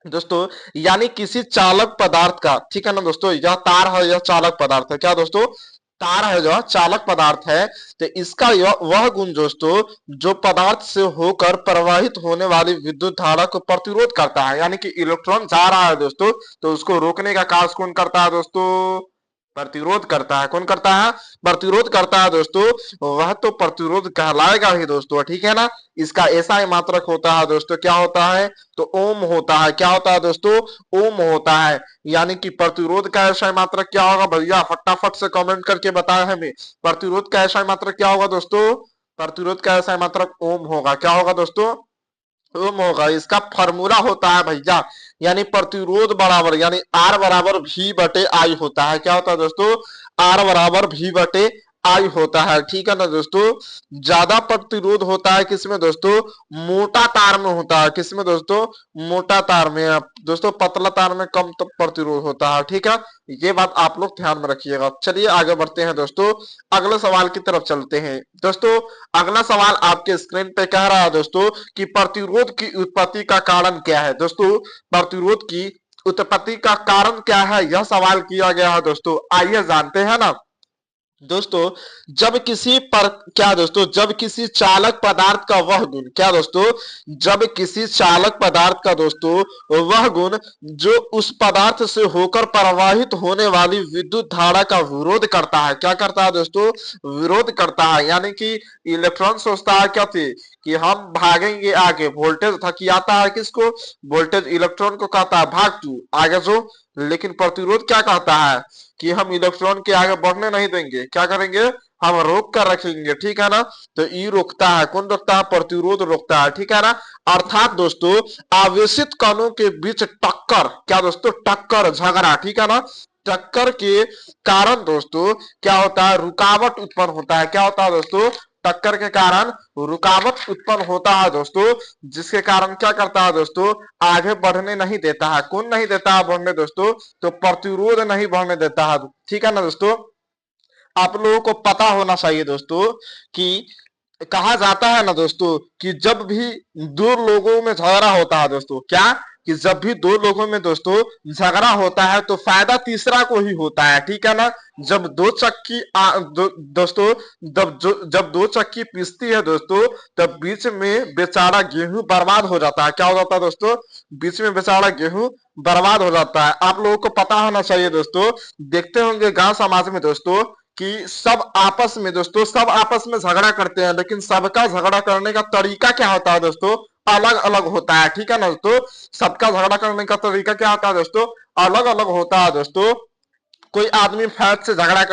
दोस्तों, यानी किसी चालक पदार्थ का, ठीक है ना दोस्तों, यह तार है, यह चालक पदार्थ है। क्या दोस्तों? तार है जो चालक पदार्थ है, तो इसका वह गुण दोस्तों जो पदार्थ से होकर प्रवाहित होने वाली विद्युत धारा को प्रतिरोध करता है, यानी कि इलेक्ट्रॉन जा रहा है दोस्तों, तो उसको रोकने का कार्य कौन करता है दोस्तों? प्रतिरोध करता है। कौन करता है? प्रतिरोध करता है दोस्तों। वह तो प्रतिरोध कहलाएगा ही दोस्तों। ठीक है ना? इसका ऐसा ही मात्रक होता है दोस्तों, क्या होता है? तो ओम होता है। क्या होता है दोस्तों? ओम होता है। यानी कि प्रतिरोध का ऐसा मात्रक क्या होगा भैया? फटाफट से कमेंट करके बताएं हमें, प्रतिरोध का ऐसा मात्रक क्या होगा दोस्तों? प्रतिरोध का ऐसा मात्रक ओम होगा। क्या होगा दोस्तों? ओम होगा। इसका फॉर्मूला होता है भैया, यानी प्रतिरोध बराबर, यानी आर बराबर भी बटे आई होता है। क्या होता है दोस्तों? आर बराबर भी बटे आई होता है। ठीक है ना दोस्तों? ज्यादा प्रतिरोध होता है किसमें दोस्तों? मोटा तार में होता है। किसमें दोस्तों? मोटा तार में। दोस्तों पतला तार में कम प्रतिरोध होता है। ठीक है? ये बात आप लोग ध्यान में रखिएगा। चलिए आगे बढ़ते हैं दोस्तों, अगले सवाल की तरफ चलते हैं दोस्तों। अगला सवाल आपके स्क्रीन पे कह रहा है दोस्तों कि प्रतिरोध की उत्पत्ति का कारण क्या है। दोस्तों प्रतिरोध की उत्पत्ति का कारण क्या है, यह सवाल किया गया है दोस्तों। आइए जानते हैं ना दोस्तों जब किसी पर क्या दोस्तों जब किसी चालक पदार्थ का वह गुण क्या दोस्तों जब किसी चालक पदार्थ का दोस्तों वह गुण जो उस पदार्थ से होकर प्रवाहित होने वाली विद्युत धारा का विरोध करता है, क्या करता है दोस्तों, विरोध करता है। यानी कि इलेक्ट्रॉन सोचता है क्या थी कि हम भागेंगे आगे, वोल्टेज धकियाता है किसको, वोल्टेज इलेक्ट्रॉन को कहता है भाग तू आगे जो, लेकिन प्रतिरोध क्या कहता है कि हम इलेक्ट्रॉन के आगे बढ़ने नहीं देंगे, क्या करेंगे, हम रोक कर रखेंगे, ठीक है ना। तो ई रोकता है, कौन रोकता है, प्रतिरोध रोकता है, ठीक है ना। अर्थात दोस्तों आवेशित कणों के बीच टक्कर, क्या दोस्तों, टक्कर झगड़ा, ठीक है ना, टक्कर के कारण दोस्तों क्या होता है, रुकावट उत्पन्न होता है, क्या होता है दोस्तों, टक्कर के कारण रुकावट उत्पन्न होता है दोस्तों, जिसके कारण क्या करता है दोस्तों, आगे बढ़ने नहीं देता है। कौन नहीं देता है बढ़ने दोस्तों, तो प्रतिरोध नहीं बढ़ने देता है, ठीक है ना दोस्तों। आप लोगों को पता होना चाहिए दोस्तों कि कहा जाता है ना दोस्तों कि जब भी दो लोगों में झगड़ा होता है दोस्तों, क्या कि जब भी दो लोगों में दोस्तों झगड़ा होता है तो फायदा तीसरा को ही होता है, ठीक है ना। जब दो चक्की दोस्तों जब दो चक्की पीसती है दोस्तों, तब बीच में बेचारा गेहूं बर्बाद हो जाता है, क्या हो जाता है दोस्तों, बीच में बेचारा गेहूं बर्बाद हो जाता है। आप लोगों को पता होना चाहिए दोस्तों, देखते होंगे गांव समाज में दोस्तों कि सब आपस में झगड़ा करते हैं, लेकिन सबका झगड़ा करने का तरीका क्या होता है दोस्तों, अलग अलग होता है, ठीक है ना दोस्तों। सबका झगड़ा करने का तरीका क्या होता है दोस्तों, अलग अलग होता है दोस्तों। कोई आदमी फैट से झगड़ा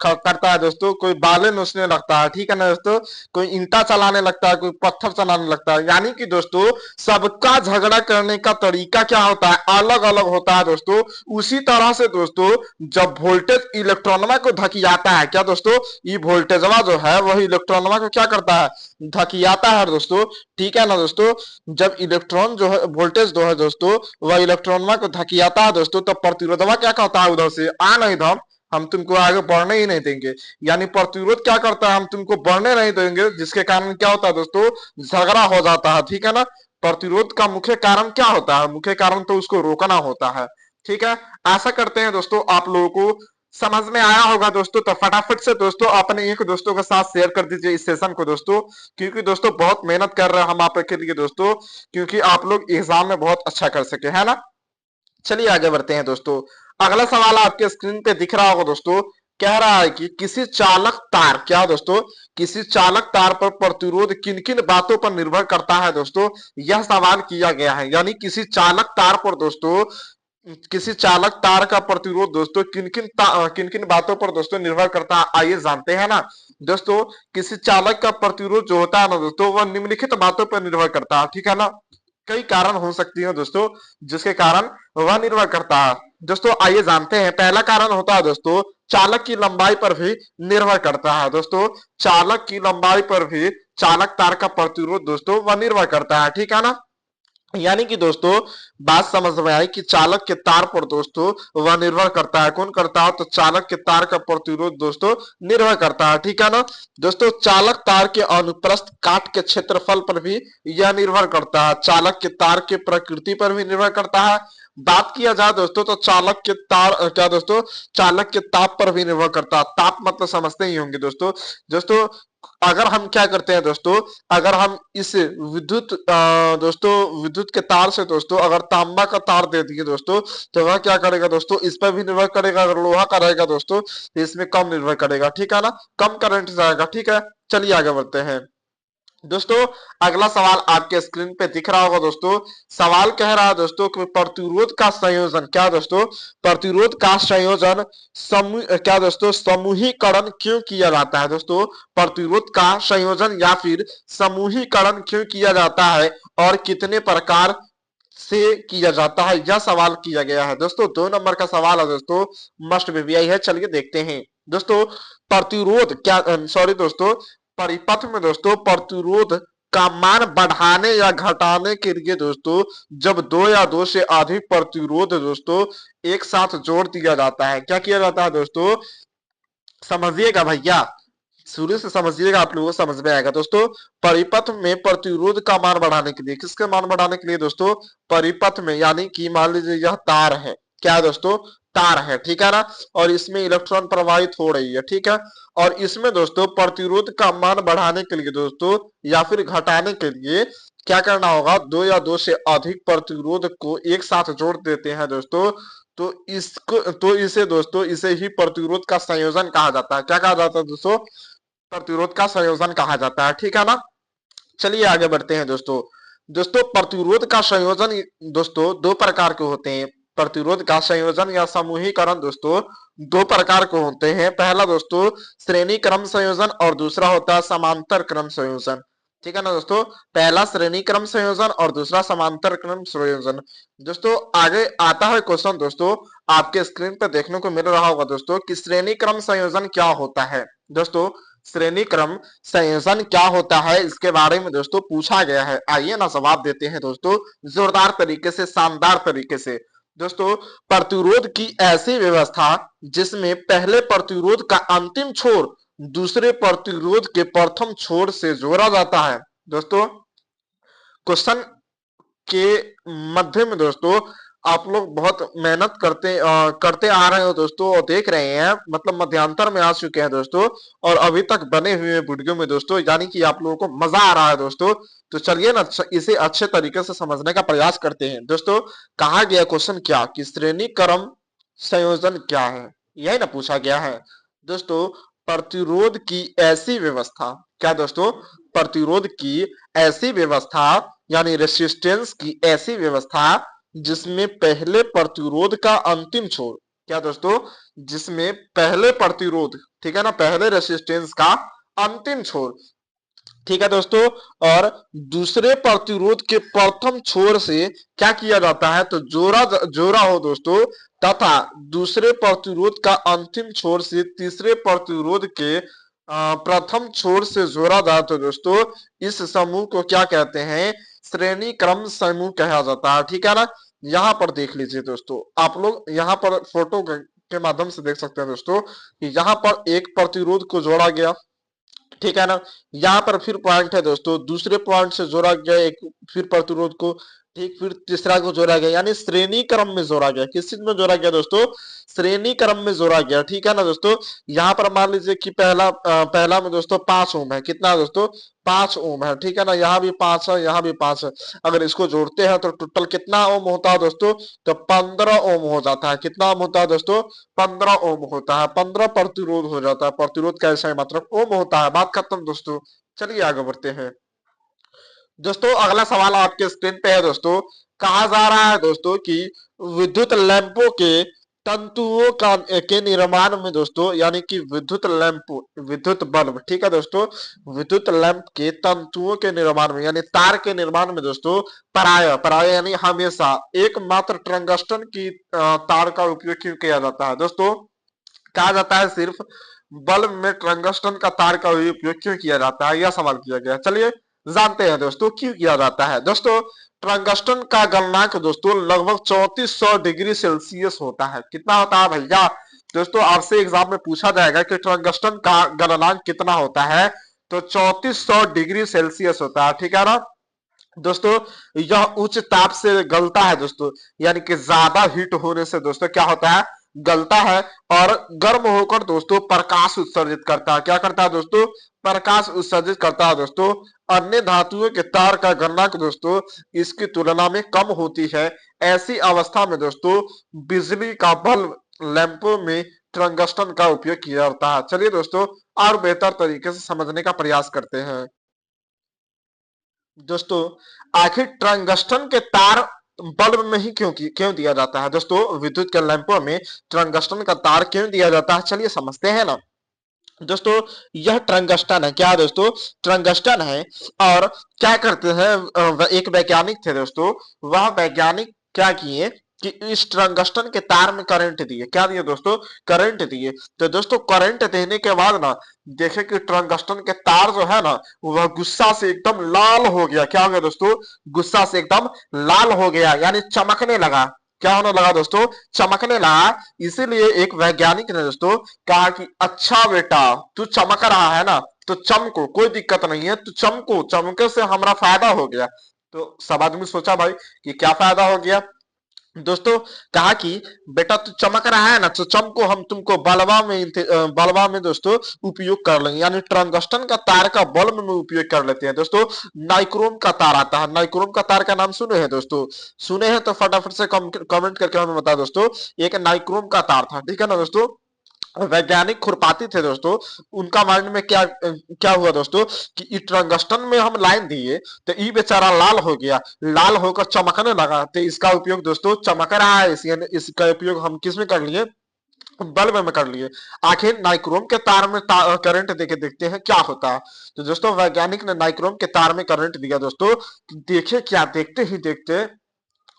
करता है दोस्तों, कोई बाले नोचने लगता है, ठीक है ना दोस्तों, कोई ईंटा चलाने लगता है, कोई पत्थर चलाने लगता है। यानी कि दोस्तों सबका झगड़ा करने का तरीका क्या होता है, अलग अलग होता है दोस्तों। उसी तरह से दोस्तों जब वोल्टेज इलेक्ट्रॉनमा को धकियाता है, क्या दोस्तों, ये वोल्टेजवा जो है वह इलेक्ट्रॉनमा को क्या करता है, धकियाता है दोस्तों, ठीक है ना दोस्तों। जब इलेक्ट्रॉन जो है वोल्टेज जो है दोस्तों वह इलेक्ट्रॉनमा को धकियाता है दोस्तों, तो प्रतिरोधवा क्या कहता है, उधर से आ नहीं दम, हम तुमको आगे बढ़ने ही नहीं देंगे। यानी प्रतिरोध क्या करता है, हम तुमको बढ़ने नहीं देंगे, जिसके कारण क्या होता है दोस्तों, झगड़ा हो जाता है, ठीक है ना। प्रतिरोध का मुख्य कारण क्या होता है, मुख्य कारण तो उसको रोकना होता है, ठीक है। आशा करते हैं दोस्तों आप लोगों को समझ में आया होगा दोस्तों। तो फटाफट से दोस्तों अपने एक दोस्तों के साथ शेयर कर दीजिए इस सेशन को दोस्तों, क्योंकि दोस्तों बहुत मेहनत कर रहे हैं हम आपके लिए दोस्तों, क्योंकि आप लोग एग्जाम में बहुत अच्छा कर सके, है ना। चलिए आगे बढ़ते हैं दोस्तों। अगला सवाल आपके स्क्रीन पे दिख रहा होगा दोस्तों, कह रहा है कि किसी चालक तार, क्या दोस्तों, किसी चालक तार पर प्रतिरोध किन किन बातों पर निर्भर करता है दोस्तों, यह सवाल किया गया है। यानी किसी चालक तार पर दोस्तों, किसी चालक तार का प्रतिरोध दोस्तों किन किन बातों पर दोस्तों निर्भर करता है, आइए जानते हैं ना दोस्तों। किसी चालक का प्रतिरोध जो होता है ना दोस्तों, वह निम्नलिखित बातों पर निर्भर करता है, ठीक है ना। कई कारण हो सकती है दोस्तों जिसके कारण वह निर्भर करता है दोस्तों, आइए जानते हैं। पहला कारण होता है दोस्तों चालक की लंबाई पर भी निर्भर करता है दोस्तों, चालक की लंबाई पर भी चालक तार का प्रतिरोध दोस्तों वह निर्भर करता है, ठीक है ना। यानी कि दोस्तों बात समझ में आई कि चालक के तार पर दोस्तों वह निर्भर करता है, कौन करता है, तो चालक के तार का प्रतिरोध दोस्तों निर्भर करता है, ठीक है ना दोस्तों। चालक तार के अनुप्रस्थ काट के क्षेत्रफल पर भी यह निर्भर करता है, चालक के तार के प्रकृति पर भी निर्भर करता है। बात किया जाए दोस्तों तो चालक के तार क्या दोस्तों, चालक के ताप पर भी निर्भर करता है। ताप मतलब समझते ही होंगे दोस्तों। दोस्तों अगर हम क्या करते हैं दोस्तों, अगर हम इस दोस्तों विद्युत के तार से दोस्तों अगर तांबा का तार दे दिए दोस्तों, तो वह क्या करेगा दोस्तों, इस पर भी निर्भर करेगा। अगर लोहा का रहेगा दोस्तों तो इसमें कम निर्भर करेगा, ठीक है ना, कम करंट जाएगा, ठीक है। चलिए आगे बढ़ते हैं दोस्तों। अगला सवाल आपके स्क्रीन पे दिख रहा होगा दोस्तों, सवाल कह रहा है दोस्तों कि प्रतिरोध का संयोजन, क्या दोस्तों, प्रतिरोध का संयोजन समूह क्या दोस्तों, समूहीकरण क्यों किया जाता है दोस्तों, प्रतिरोध का संयोजन या फिर समूहीकरण क्यों किया जाता है और कितने प्रकार से किया जाता है, यह सवाल किया गया है दोस्तों। 2 नंबर का सवाल है दोस्तों, मस्ट बीबीआई है। चलिए देखते हैं दोस्तों। प्रतिरोध क्या सॉरी दोस्तों, परिपथ में दोस्तों प्रतिरोध का मान बढ़ाने या घटाने के लिए दोस्तों जब दो या दो से अधिक प्रतिरोध दोस्तों एक साथ जोड़ दिया जाता है, क्या किया जाता है दोस्तों, समझिएगा भैया, शुरू से समझिएगा, आप लोगों को समझ में आएगा दोस्तों। परिपथ में प्रतिरोध का मान बढ़ाने के लिए, किसके मान बढ़ाने के लिए दोस्तों, परिपथ में, यानी कि मान लीजिए यह तार है, क्या है दोस्तों, तार है, ठीक है ना, और इसमें इलेक्ट्रॉन प्रवाहित हो रही है, ठीक है। और इसमें दोस्तों प्रतिरोध का मान बढ़ाने के लिए दोस्तों या फिर घटाने के लिए क्या करना होगा, दो या दो से अधिक प्रतिरोध को एक साथ जोड़ देते हैं दोस्तों, तो इसको तो इसे दोस्तों इसे ही प्रतिरोध का संयोजन कहा जाता है। क्या कहा जाता है दोस्तों, प्रतिरोध का संयोजन कहा जाता है, ठीक है ना। चलिए आगे बढ़ते हैं दोस्तों। दोस्तों प्रतिरोध का संयोजन दोस्तों दो प्रकार के होते हैं। प्रतिरोध का संयोजन या समूहीकरण दोस्तों दो प्रकार के होते हैं। पहला दोस्तों श्रेणी क्रम संयोजन और दूसरा होता है समांतर क्रम संयोजन, ठीक है ना दोस्तों। पहला श्रेणी क्रम संयोजन और दूसरा समांतर क्रम संयोजन। दोस्तों आगे आता है क्वेश्चन दोस्तों, आपके स्क्रीन पर देखने को मिल रहा होगा दोस्तों कि श्रेणी क्रम संयोजन क्या होता है। दोस्तों श्रेणी क्रम संयोजन क्या होता है इसके बारे में दोस्तों पूछा गया है। आइए ना जवाब देते हैं दोस्तों जोरदार तरीके से, शानदार तरीके से। दोस्तों प्रतिरोध की ऐसी व्यवस्था जिसमें पहले प्रतिरोध का अंतिम छोर दूसरे प्रतिरोध के प्रथम छोर से जोड़ा जाता है। दोस्तों क्वेश्चन के मध्य में दोस्तों आप लोग बहुत मेहनत करते आ रहे हो दोस्तों, और देख रहे हैं, मतलब मध्यांतर में आ चुके हैं दोस्तों, और अभी तक बने हुए वीडियो में दोस्तों, यानी कि आप लोगों को मजा आ रहा है दोस्तों। तो चलिए ना इसे अच्छे तरीके से समझने का प्रयास करते हैं। दोस्तों कहा गया क्वेश्चन क्या कि श्रेणी क्रम संयोजन क्या है, यही ना पूछा गया है। दोस्तों प्रतिरोध की ऐसी व्यवस्था, क्या दोस्तों, प्रतिरोध की ऐसी व्यवस्था यानी रेसिस्टेंस की ऐसी व्यवस्था जिसमें पहले प्रतिरोध का अंतिम छोर, क्या दोस्तों, जिसमें पहले प्रतिरोध, ठीक है ना, पहले रेसिस्टेंस का अंतिम छोर, ठीक है दोस्तों, और दूसरे प्रतिरोध के प्रथम छोर से क्या किया जाता है, तो जोड़ा जोड़ा हो दोस्तों, तथा दूसरे प्रतिरोध का अंतिम छोर से तीसरे प्रतिरोध के प्रथम छोर से जोड़ा जाए तो दोस्तों इस समूह को क्या कहते हैं, श्रेणी क्रम समूह कहा जाता है, ठीक है ना। यहाँ पर देख लीजिए दोस्तों, आप लोग यहाँ पर फोटो के माध्यम से देख सकते हैं दोस्तों कि यहाँ पर एक प्रतिरोध को जोड़ा गया, ठीक है ना। यहाँ पर फिर पॉइंट है दोस्तों, दूसरे पॉइंट से जोड़ा गया एक फिर प्रतिरोध को, ठीक, फिर तीसरा को जोड़ा गया, यानी श्रेणी क्रम में जोड़ा गया। किस चीज में जोड़ा गया दोस्तों, श्रेणी क्रम में जोड़ा गया, ठीक है ना दोस्तों। यहाँ पर मान लीजिए कि पहला में दोस्तों 5 ओम है, कितना दोस्तों, 5 ओम है, ठीक है ना, यहाँ भी 5 है, यहाँ भी 5 है। अगर इसको जोड़ते हैं तो टोटल कितना ओम होता है दोस्तों, तो 15 ओम हो जाता है। कितना ओम होता है दोस्तों, 15 ओम होता है। 15 प्रतिरोध हो जाता है। प्रतिरोध कैसा है, मतलब ओम होता है। बात खत्म दोस्तों। चलिए आगे बढ़ते हैं दोस्तों। अगला सवाल आपके स्क्रीन पे है दोस्तों, कहा जा रहा है दोस्तों कि विद्युत लैंपों के तंतुओं का के निर्माण में दोस्तों, यानी कि विद्युत लैंप, विद्युत बल्ब, ठीक है दोस्तों, विद्युत लैंप के तंतुओं के निर्माण में यानी तार के निर्माण में दोस्तों प्राय प्राय यानी हमेशा एकमात्र टंगस्टन की तार का उपयोग क्यों किया जाता है। दोस्तों कहा जाता है सिर्फ बल्ब में टंगस्टन का तार का उपयोग क्यों किया जाता है, यह सवाल किया गया। चलिए जानते हैं दोस्तों क्यों किया जाता है। दोस्तों टंगस्टन का गलनांक दोस्तों लगभग 3400 डिग्री सेल्सियस होता है। कितना होता है भैया, दोस्तों आपसे एग्जाम में पूछा जाएगा कि टंगस्टन का गलनांक कितना होता है, तो 3400 डिग्री सेल्सियस होता है, ठीक है ना दोस्तों। यह उच्च ताप से गलता है दोस्तों, यानी कि ज्यादा हीट होने से दोस्तों क्या होता है, गलता है, और गर्म होकर दोस्तों प्रकाश उत्सर्जित करता है। क्या करता है दोस्तों, प्रकाश उत्सर्जित करता है दोस्तों। अन्य धातुओं के तार का गलनांक दोस्तों इसकी तुलना में कम होती है। ऐसी अवस्था में दोस्तों बिजली का बल्ब लैंपों में टंगस्टन का उपयोग किया जाता है। चलिए दोस्तों और बेहतर तरीके से समझने का प्रयास करते हैं। दोस्तों आखिर टंगस्टन के तार बल्ब में ही क्यों दिया जाता है, दोस्तों विद्युत के लैंपों में टंगस्टन का तार क्यों दिया जाता है, चलिए समझते हैं ना। दोस्तों यह टंगस्टन है, क्या दोस्तों, टंगस्टन है। और क्या करते हैं, एक वैज्ञानिक थे दोस्तों, वह वैज्ञानिक क्या किए कि इस टंगस्टन के तार में करंट दिए। क्या दिए दोस्तों, करंट दिए। तो दोस्तों करंट देने के बाद ना देखे कि टंगस्टन के तार जो है ना वह गुस्सा से एकदम लाल हो गया। क्या हो गया दोस्तों, गुस्सा से एकदम लाल हो गया, यानी चमकने लगा। क्या होने लगा दोस्तों, चमकने लगा। इसीलिए एक वैज्ञानिक ने दोस्तों कहा कि अच्छा बेटा तू चमक रहा है ना, तो चमको, कोई दिक्कत नहीं है, तू चमको, चमके से हमारा फायदा हो गया। तो सब आदमी सोचा भाई कि क्या फायदा हो गया। दोस्तों कहा कि बेटा तू चमक रहा है ना, तो चमको हम तुमको बल्बा में दोस्तों उपयोग कर लेंगे, यानी टंगस्टन का तार का बल्ब में उपयोग कर लेते हैं दोस्तों। नाइक्रोम का तार आता है, नाइक्रोम का तार का नाम सुने हैं दोस्तों? सुने हैं तो फटाफट से कमेंट करके हमें बता दोस्तों। एक नाइक्रोम का तार था, ठीक है ना दोस्तों। वैज्ञानिक खुरपाती थे दोस्तों, उनका माइंड में क्या हुआ दोस्तों कि ई टंगस्टन में हम लाइन दिए तो ई बेचारा लाल हो गया, लाल होकर चमकने लगा, तो इसका उपयोग दोस्तों चमक रहा है, इसका उपयोग हम किस में कर लिए? बल्ब में कर लिए। आखिर नाइक्रोम के तार में करंट देके देखते हैं क्या होता है। तो दोस्तों वैज्ञानिक ने नाइक्रोम के तार में करंट दिया दोस्तों। देखे क्या, देखते ही देखते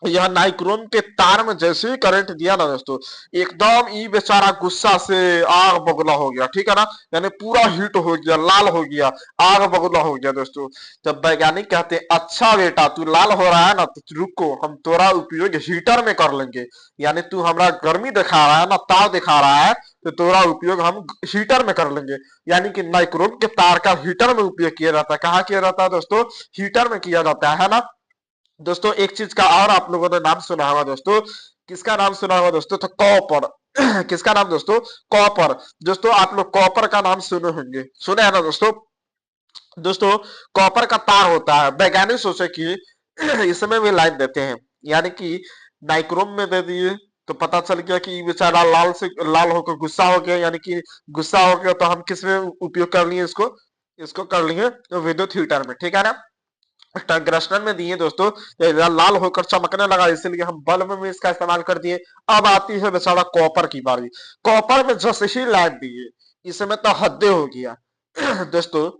यह नाइक्रोम के तार में जैसे ही करंट दिया ना दोस्तों, एकदम ई बेचारा गुस्सा से आग बगुला हो गया, ठीक है ना। यानी पूरा हीट हो गया, लाल हो गया, आग बगुला हो गया दोस्तों। जब वैज्ञानिक कहते हैं अच्छा बेटा तू लाल हो रहा है ना, तो रुको हम तोरा उपयोग हीटर में कर लेंगे, यानी तू हमारा गर्मी दिखा रहा है ना, ताव दिखा रहा है, तो तोरा उपयोग हम हीटर में कर लेंगे। यानी कि नाइक्रोम के तार का हीटर में उपयोग किया जाता है। कहाँ किया जाता है दोस्तों? हीटर में किया जाता है ना दोस्तों। एक चीज का और आप लोगों ने नाम सुना होगा दोस्तों, किसका नाम सुना होगा दोस्तों? तो कॉपर। किसका नाम दोस्तों? कॉपर। दोस्तों आप लोग कॉपर का नाम सुने होंगे, सुने हैं ना दोस्तों? दोस्तों कॉपर का तार होता है, वैज्ञानिक सोचे कि इसमें भी लाइन देते हैं, यानी कि नाइक्रोम में दे दिए तो पता चल गया कि बेचारा लाल होकर गुस्सा हो गया, यानी कि गुस्सा हो गया, तो हम किस में उपयोग कर लिए इसको? इसको कर लिए तो विद्युत हीटर में, ठीक है ना। टंगस्टन में दिए दोस्तों, ये लाल होकर चमकने लगा, इसलिए हम बल्ब में इसका इस्तेमाल कर दिए। अब आती है बेचारा कॉपर की बारी। कॉपर में जैसे ही लाइट दिए, इसमें तो हद हो गया। दोस्तों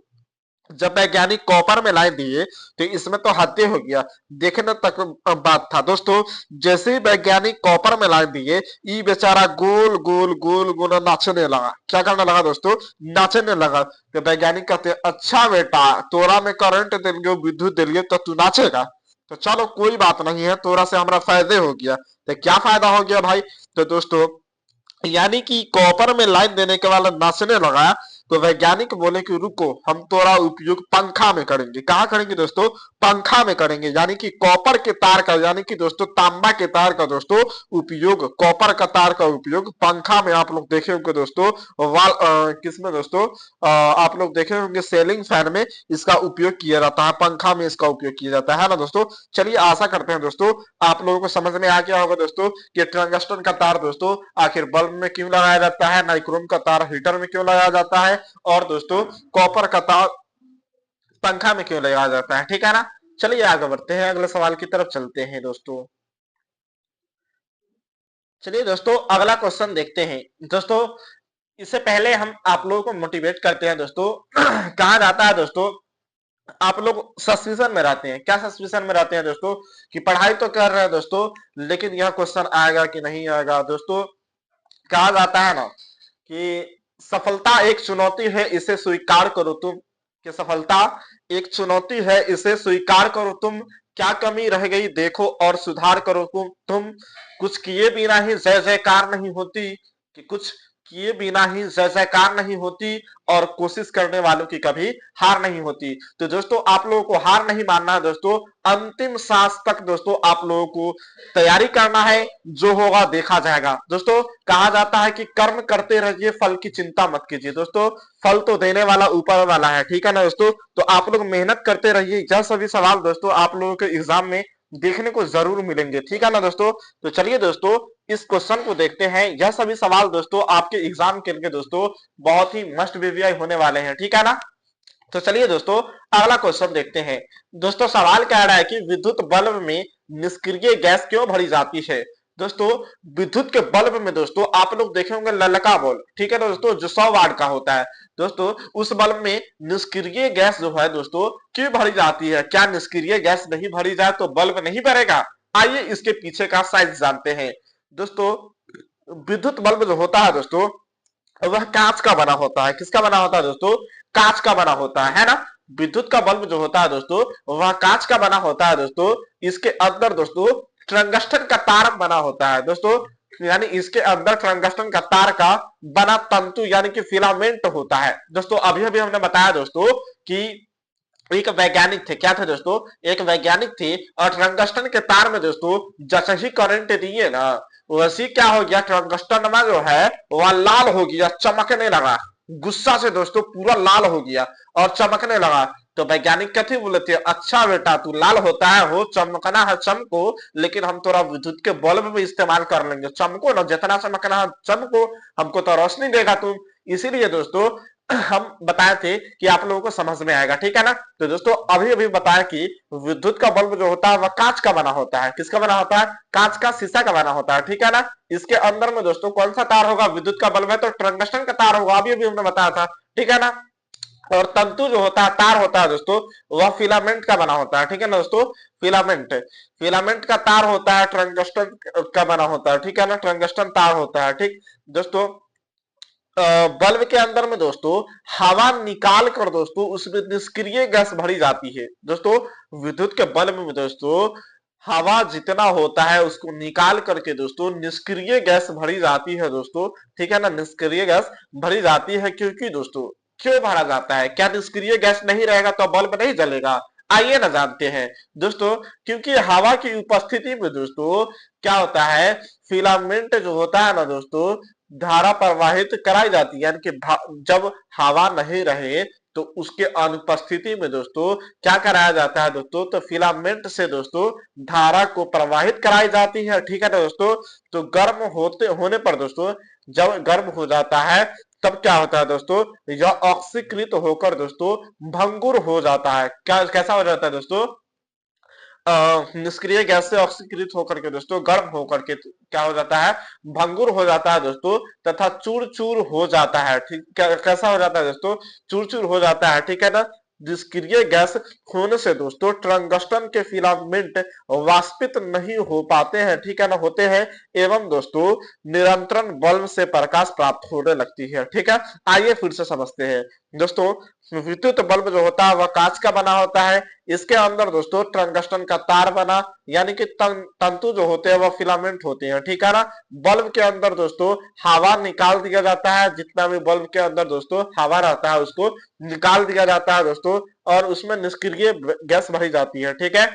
जब वैज्ञानिक कॉपर में लाइन दिए तो इसमें तो हत्या हो गया, देखने तक बात था दोस्तों। जैसे ही वैज्ञानिक कॉपर में लाइन दिए, ये बेचारा गोल गोल गोल गोल नाचने लगा। क्या करने लगा दोस्तों? नाचने लगा। तो वैज्ञानिक कहते हैं अच्छा बेटा तोरा में करंट देंगे, विद्युत देंगे तो तू नाचेगा, तो चलो कोई बात नहीं है, तोरा से हमारा फायदे हो गया। तो क्या फायदा हो गया भाई? तो दोस्तों यानी कि कॉपर में लाइन देने के बाद नाचने लगा, तो वैज्ञानिक बोले कि रुको हम तोरा उपयोग पंखा में करेंगे। कहाँ करेंगे दोस्तों? पंखा में करेंगे। यानी कि कॉपर के तार का, यानी कि दोस्तों तांबा के तार का दोस्तों उपयोग, कॉपर का तार का उपयोग पंखा में आप लोग देखे होंगे दोस्तों। किसमें दोस्तों? आप लोग देखे होंगे सेलिंग फैन में इसका उपयोग किया जाता है, पंखा में इसका उपयोग किया जाता है ना दोस्तों। चलिए आशा करते हैं दोस्तों आप लोगों को समझ में आ गया होगा दोस्तों कि टंगस्टन का तार दोस्तों आखिर बल्ब में क्यों लगाया जाता है, नाइक्रोम का तार हीटर में क्यों लगाया जाता है, और दोस्तों कॉपर का तार पंखा में क्यों लगाया जाता है, ठीक है ना। चलिए आगे बढ़ते हैं, अगले सवाल की तरफ चलते हैं दोस्तों। चलिए दोस्तों अगला क्वेश्चन देखते हैं दोस्तों। इससे पहले हम आप लोगों को मोटिवेट करते हैं दोस्तों। कहा जाता है दोस्तों आप लोग सस्पिशन में रहते हैं, क्या सस्पिशन में रहते हैं दोस्तों? कि पढ़ाई तो कर रहे हैं दोस्तों, लेकिन यह क्वेश्चन आएगा कि नहीं आएगा दोस्तों। कहा जाता है ना कि सफलता एक चुनौती है इसे स्वीकार करो तुम, कि सफलता एक चुनौती है इसे स्वीकार करो तुम, क्या कमी रह गई देखो और सुधार करो तुम, कुछ किए बिना ही जय जयकार नहीं होती, कि कुछ किए बिना ही जय जयकार नहीं होती, और कोशिश करने वालों की कभी हार नहीं होती। तो दोस्तों आप लोगों को हार नहीं मानना है दोस्तों, अंतिम सांस तक दोस्तों आप लोगों को तैयारी करना है, जो होगा देखा जाएगा। दोस्तों कहा जाता है कि कर्म करते रहिए, फल की चिंता मत कीजिए दोस्तों, फल तो देने वाला ऊपर वाला है, ठीक है ना दोस्तों। तो आप लोग मेहनत करते रहिए, यह सभी सवाल दोस्तों आप लोगों के एग्जाम में देखने को जरूर मिलेंगे, ठीक है ना दोस्तों। तो चलिए दोस्तों इस क्वेश्चन को देखते हैं, यह सभी सवाल दोस्तों आपके एग्जाम के लिए दोस्तों बहुत ही मस्ट बीवीआई होने वाले हैं, ठीक है ना। तो चलिए दोस्तों अगला क्वेश्चन देखते हैं। दोस्तों सवाल कह रहा है कि विद्युत बल्ब में निष्क्रिय गैस क्यों भरी जाती है? दोस्तों विद्युत के बल्ब में दोस्तों आप लोग देखे होंगे ललका बल्ब, ठीक है ना दोस्तों, जो 100 वाट का होता है दोस्तों, उस बल्ब में निष्क्रिय गैस जो है दोस्तों क्यों भरी जाती है? क्या निष्क्रिय गैस नहीं भरी जाए तो बल्ब नहीं भरेगा? आइए इसके पीछे का साइंस जानते हैं दोस्तों। विद्युत बल्ब जो होता है दोस्तों वह कांच का बना होता है। किसका बना होता है दोस्तों? कांच का बना होता है ना। विद्युत का बल्ब जो होता है दोस्तों वह कांच का बना होता है दोस्तों। इसके अंदर दोस्तों टंगस्टन का तार बना होता है दोस्तों, यानी इसके अंदर टंगस्टन का तार का बना तंतु यानी कि फिलामेंट होता है दोस्तों। अभी अभी हमने बताया दोस्तों कि एक वैज्ञानिक थे, क्या थे दोस्तों, एक वैज्ञानिक थे, और टंगस्टन के तार में दोस्तों जैसे ही करंट दिए ना, वैसे क्या हो गया, टंगस्टन में जो है वह लाल हो गया, चमकने लगा, गुस्सा से दोस्तों पूरा लाल हो गया और चमकने लगा। तो वैज्ञानिक कहते बोले थे, अच्छा बेटा तू लाल होता है, हो चमकना है चमको, लेकिन हम थोड़ा विद्युत के बल्ब भी इस्तेमाल कर लेंगे, चमको ना, जितना चमकना है चमको, हमको तो रोशनी देगा तुम। इसीलिए दोस्तों हम बताए थे कि आप लोगों को समझ में आएगा, ठीक है ना। तो दोस्तों अभी अभी बताया कि विद्युत का बल्ब जो होता है वह कांच का बना होता है, किसका बना होता है, कांच का शीशा का बना होता है, ठीक है ना। इसके अंदर में दोस्तों कौन सा तार होगा, विद्युत का बल्ब है तो टंगस्टन का तार होगा, अभी अभी हमने बताया था, ठीक है ना। और तंतु जो होता है, तार होता है दोस्तों, वह फिलामेंट का बना होता है, ठीक है ना दोस्तों। फिलामेंट, फिलामेंट का तार होता है, टंगस्टन का बना होता है, ठीक है ना, टंगस्टन तार होता है, ठीक दोस्तों। बल्ब के अंदर में दोस्तों हवा निकाल कर दोस्तों उसमें निष्क्रिय गैस भरी जाती है दोस्तों। विद्युत के बल्ब में दोस्तों हवा जितना होता है उसको निकाल करके दोस्तों निष्क्रिय गैस भरी जाती है दोस्तों, ठीक है ना, निष्क्रिय गैस भरी जाती है। क्योंकि दोस्तों क्यों भरा जाता है, क्या निष्क्रिय गैस नहीं रहेगा तो बल्ब नहीं जलेगा, आइए ना जानते हैं दोस्तों। क्योंकि हवा की उपस्थिति में दोस्तों क्या होता है, फिलामेंट जो होता है ना दोस्तों, धारा प्रवाहित कराई जाती है, यानी कि जब हवा नहीं रहे तो उसके अनुपस्थिति में दोस्तों क्या कराया जाता है दोस्तों, तो फिलामेंट से दोस्तों धारा को प्रवाहित कराई जाती है, ठीक है ना दोस्तों। तो गर्म होते होने पर दोस्तों, जब गर्म हो जाता है तब क्या होता है दोस्तों, यह ऑक्सीकृत होकर दोस्तों भंगुर हो जाता है। क्या कैसा हो जाता है दोस्तों, निष्क्रिय गैस से ऑक्सीकृत होकर के दोस्तों गर्म होकर के क्या हो जाता है, भंगुर हो जाता है दोस्तों, तथा चूर चूर हो जाता है, ठीक कैसा हो जाता है दोस्तों, चूर चूर हो जाता है, ठीक है ना। निष्क्रिय गैस होने से दोस्तों टंगस्टन के फिलामेंट वाष्पित नहीं हो पाते हैं, ठीक है ना, होते हैं, एवं दोस्तों निरंतरण बल्ब से प्रकाश प्राप्त होने लगती है, ठीक है। आइए फिर से समझते हैं दोस्तों। विद्युत बल्ब जो होता है वह कांच का बना होता है, इसके अंदर दोस्तों टंगस्टन का तार बना, यानी कि तंतु जो होते हैं वह फिलामेंट होते हैं, ठीक है ना। बल्ब के अंदर दोस्तों हवा निकाल दिया जाता है, जितना भी बल्ब के अंदर दोस्तों हवा रहता है उसको निकाल दिया जाता है दोस्तों, और उसमें निष्क्रिय गैस भरी जाती है, ठीक है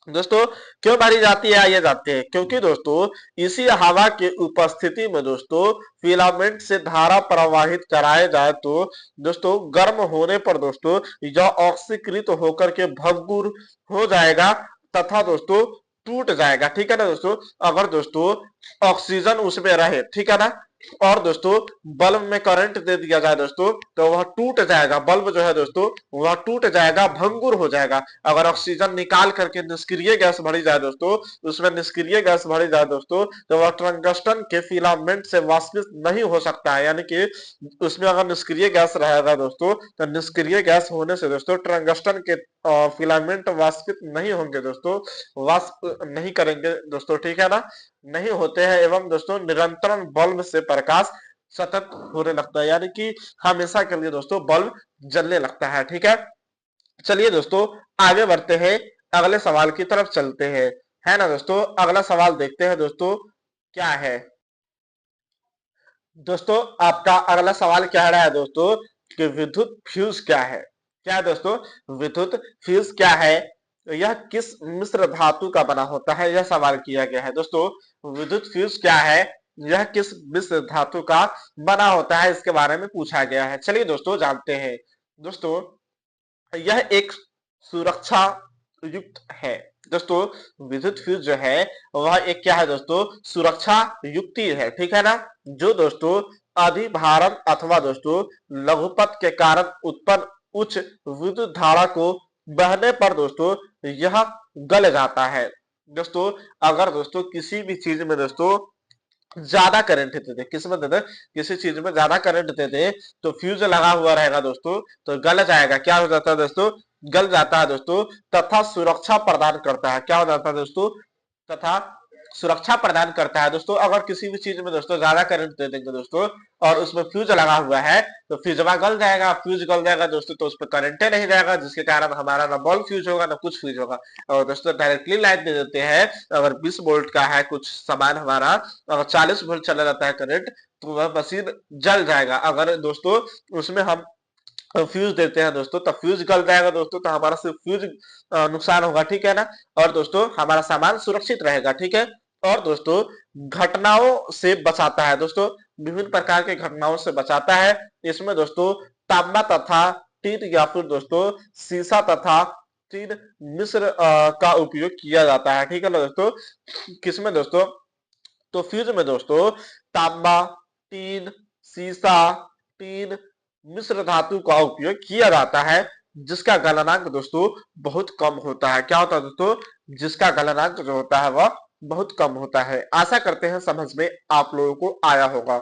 दोस्तों। क्यों भरी जाती है आइए जानते हैं। क्योंकि दोस्तों इसी हवा के उपस्थिति में दोस्तों फिलामेंट से धारा प्रवाहित कराए जाए तो दोस्तों गर्म होने पर दोस्तों यह ऑक्सीकृत होकर के भंगुर हो जाएगा तथा दोस्तों टूट जाएगा, ठीक है ना दोस्तों। अगर दोस्तों ऑक्सीजन उसमें रहे, ठीक है ना, और दोस्तों बल्ब में करंट दे दिया जाए दोस्तों तो वह टूट जाएगा, बल्ब जो है दोस्तों वह टूट जाएगा, भंगुर हो जाएगा। अगर ऑक्सीजन निकाल करके निष्क्रिय गैस भरी जाए दोस्तों, उसमें निष्क्रिय गैस भरी जाए दोस्तों, तो वह टंगस्टन के फिलामेंट से वाष्पित नहीं हो सकता है, यानी कि उसमें अगर निष्क्रिय गैस रहेगा दोस्तों तो निष्क्रिय गैस होने से दोस्तों टंगस्टन के फिलामेंट वाष्पित नहीं होंगे दोस्तों, वाष्प नहीं करेंगे दोस्तों, ठीक है ना, नहीं होते हैं, एवं दोस्तों निरंतरण बल्ब से प्रकाश सतत होने लगता है, यानी कि हमेशा के लिए दोस्तों बल्ब जलने लगता है, ठीक है। चलिए दोस्तों आगे बढ़ते हैं, अगले सवाल की तरफ चलते हैं, है ना दोस्तों। अगला सवाल देखते हैं दोस्तों क्या है। दोस्तों आपका अगला सवाल क्या रहा है दोस्तों, कि विद्युत फ्यूज क्या है, क्या है दोस्तों, विद्युत फ्यूज क्या है, यह किस मिश्र धातु का बना होता है, यह सवाल किया गया है दोस्तों। विद्युत फ्यूज क्या है, यह किस मिश्र धातु का बना होता है, इसके बारे में पूछा गया है। चलिए दोस्तों जानते हैं दोस्तों। यह एक सुरक्षा युक्त है दोस्तों। विद्युत फ्यूज जो है वह एक क्या है दोस्तों, सुरक्षा युक्ति है, ठीक है ना, जो दोस्तों अधिभारण अथवा दोस्तों लघुपथ के कारण उत्पन्न उच्च विद्युत धारा को बहने पर दोस्तों यह गल जाता है दोस्तों। अगर दोस्तों किसी भी चीज में दोस्तों ज्यादा करंट देते थे, किस में देते, किसी चीज में ज्यादा करंट देते तो फ्यूज लगा हुआ रहेगा दोस्तों तो गल जाएगा, क्या हो जाता है दोस्तों, गल जाता है दोस्तों, तथा सुरक्षा प्रदान करता है, क्या हो जाता है दोस्तों, तथा सुरक्षा प्रदान करता है दोस्तों। अगर किसी भी चीज में दोस्तों ज्यादा करंट दे देंगे दोस्तों और उसमें फ्यूज लगा हुआ है तो फ्यूजवा गल जाएगा, फ्यूज गल जाएगा दोस्तों तो उस पर करंटे नहीं रहेगा, जिसके कारण हमारा ना बल्ब फ्यूज होगा ना कुछ फ्यूज होगा। और दोस्तों डायरेक्टली लाइट दे देते हैं, अगर 20 वोल्ट का है कुछ सामान हमारा, अगर 40 वोल्ट चला जाता है करंट तो वह मशीन जल जाएगा। अगर दोस्तों उसमें हम फ्यूज देते हैं दोस्तों, तो फ्यूज गल जाएगा दोस्तों, तो हमारा सिर्फ फ्यूज नुकसान होगा, ठीक है ना। और दोस्तों हमारा सामान सुरक्षित रहेगा, ठीक है। और दोस्तों घटनाओं से बचाता है दोस्तों, विभिन्न प्रकार के घटनाओं से बचाता है। इसमें दोस्तों तांबा तथा टीन या फिर दोस्तों शीशा तथा टीन मिश्र का उपयोग किया जाता है, ठीक है ना दोस्तों। किसमें दोस्तों, तो फ्यूज में दोस्तों तांबा, टीन, शीशा, टीन मिश्र धातु का उपयोग किया जाता है, जिसका गलनांक दोस्तों बहुत कम होता है। क्या होता है दोस्तों, जिसका गलनांक जो होता है वह बहुत कम होता है। आशा करते हैं समझ में आप लोगों को आया होगा।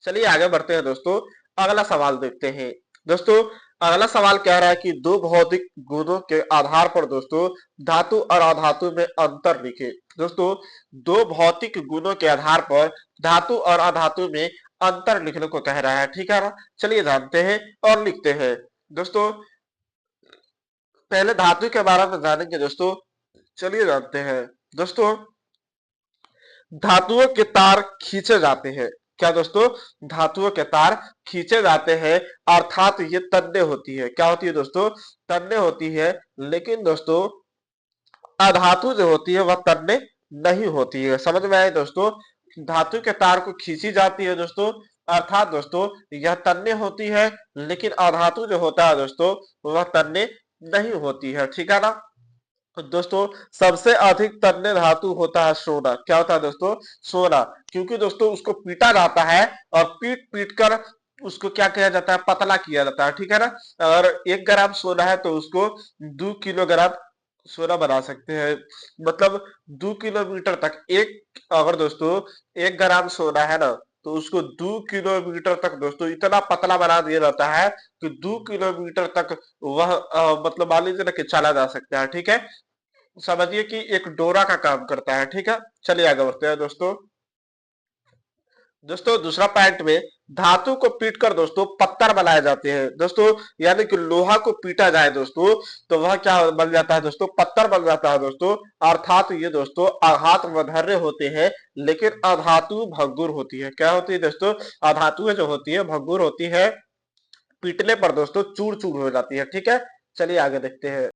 चलिए आगे बढ़ते हैं दोस्तों, अगला सवाल देखते हैं। दोस्तों अगला सवाल कह रहा है कि दो भौतिक गुणों के आधार पर दोस्तों धातु और अधातु में अंतर लिखे। दोस्तों दो भौतिक गुणों के आधार पर धातु और अधातु में अंतर लिखने को कह रहा है, ठीक है ना। चलिए जानते हैं और लिखते हैं। दोस्तों पहले धातु के बारे में जानेंगे दोस्तों, चलिए जानते हैं। दोस्तों धातुओं के तार खींचे जाते हैं। क्या दोस्तों, धातुओं के तार खींचे जाते हैं, अर्थात ये तन्य होती है। क्या होती है दोस्तों, तन्य होती है। लेकिन दोस्तों अधातु जो होती है वह तन्य नहीं होती है। समझ में आए दोस्तों, धातु के तार को खींची जाती है दोस्तों, अर्थात दोस्तों यह तन्य होती है, लेकिन अधातु जो होता है दोस्तों वह तन्य नहीं होती है, ठीक है ना। तो दोस्तों सबसे अधिक तन्य धातु होता है सोना। क्या होता है दोस्तों, सोना, क्योंकि दोस्तों उसको पीटा जाता है और पीट पीट कर उसको क्या किया जाता है, पतला किया जाता है, ठीक है ना। अगर 1 ग्राम सोना है तो उसको 2 किलोग्राम सोना बना सकते हैं, मतलब 2 किलोमीटर तक एक, अगर दोस्तों 1 ग्राम सोना है ना तो उसको 2 किलोमीटर तक दोस्तों इतना पतला बना दिया जाता है कि 2 किलोमीटर तक वह मतलब मान लीजिए ना कि चला जा सकता है, ठीक है। समझिए कि एक डोरा का काम करता है, ठीक है। चलिए आगे बढ़ते हैं दोस्तों। दोस्तों दूसरा पॉइंट में धातु को पीटकर दोस्तों पत्थर बनाए जाते हैं दोस्तों, यानी कि लोहा को पीटा जाए दोस्तों तो वह क्या बन जाता है दोस्तों, पत्थर बन जाता है दोस्तों। अर्थात ये दोस्तों आघात वधर्य होते हैं, लेकिन अधातु भंगुर होती है। क्या होती है दोस्तों, अधातु जो होती है भंगुर होती है, पीटने पर दोस्तों चूर चूर हो जाती है, ठीक है। चलिए आगे देखते हैं।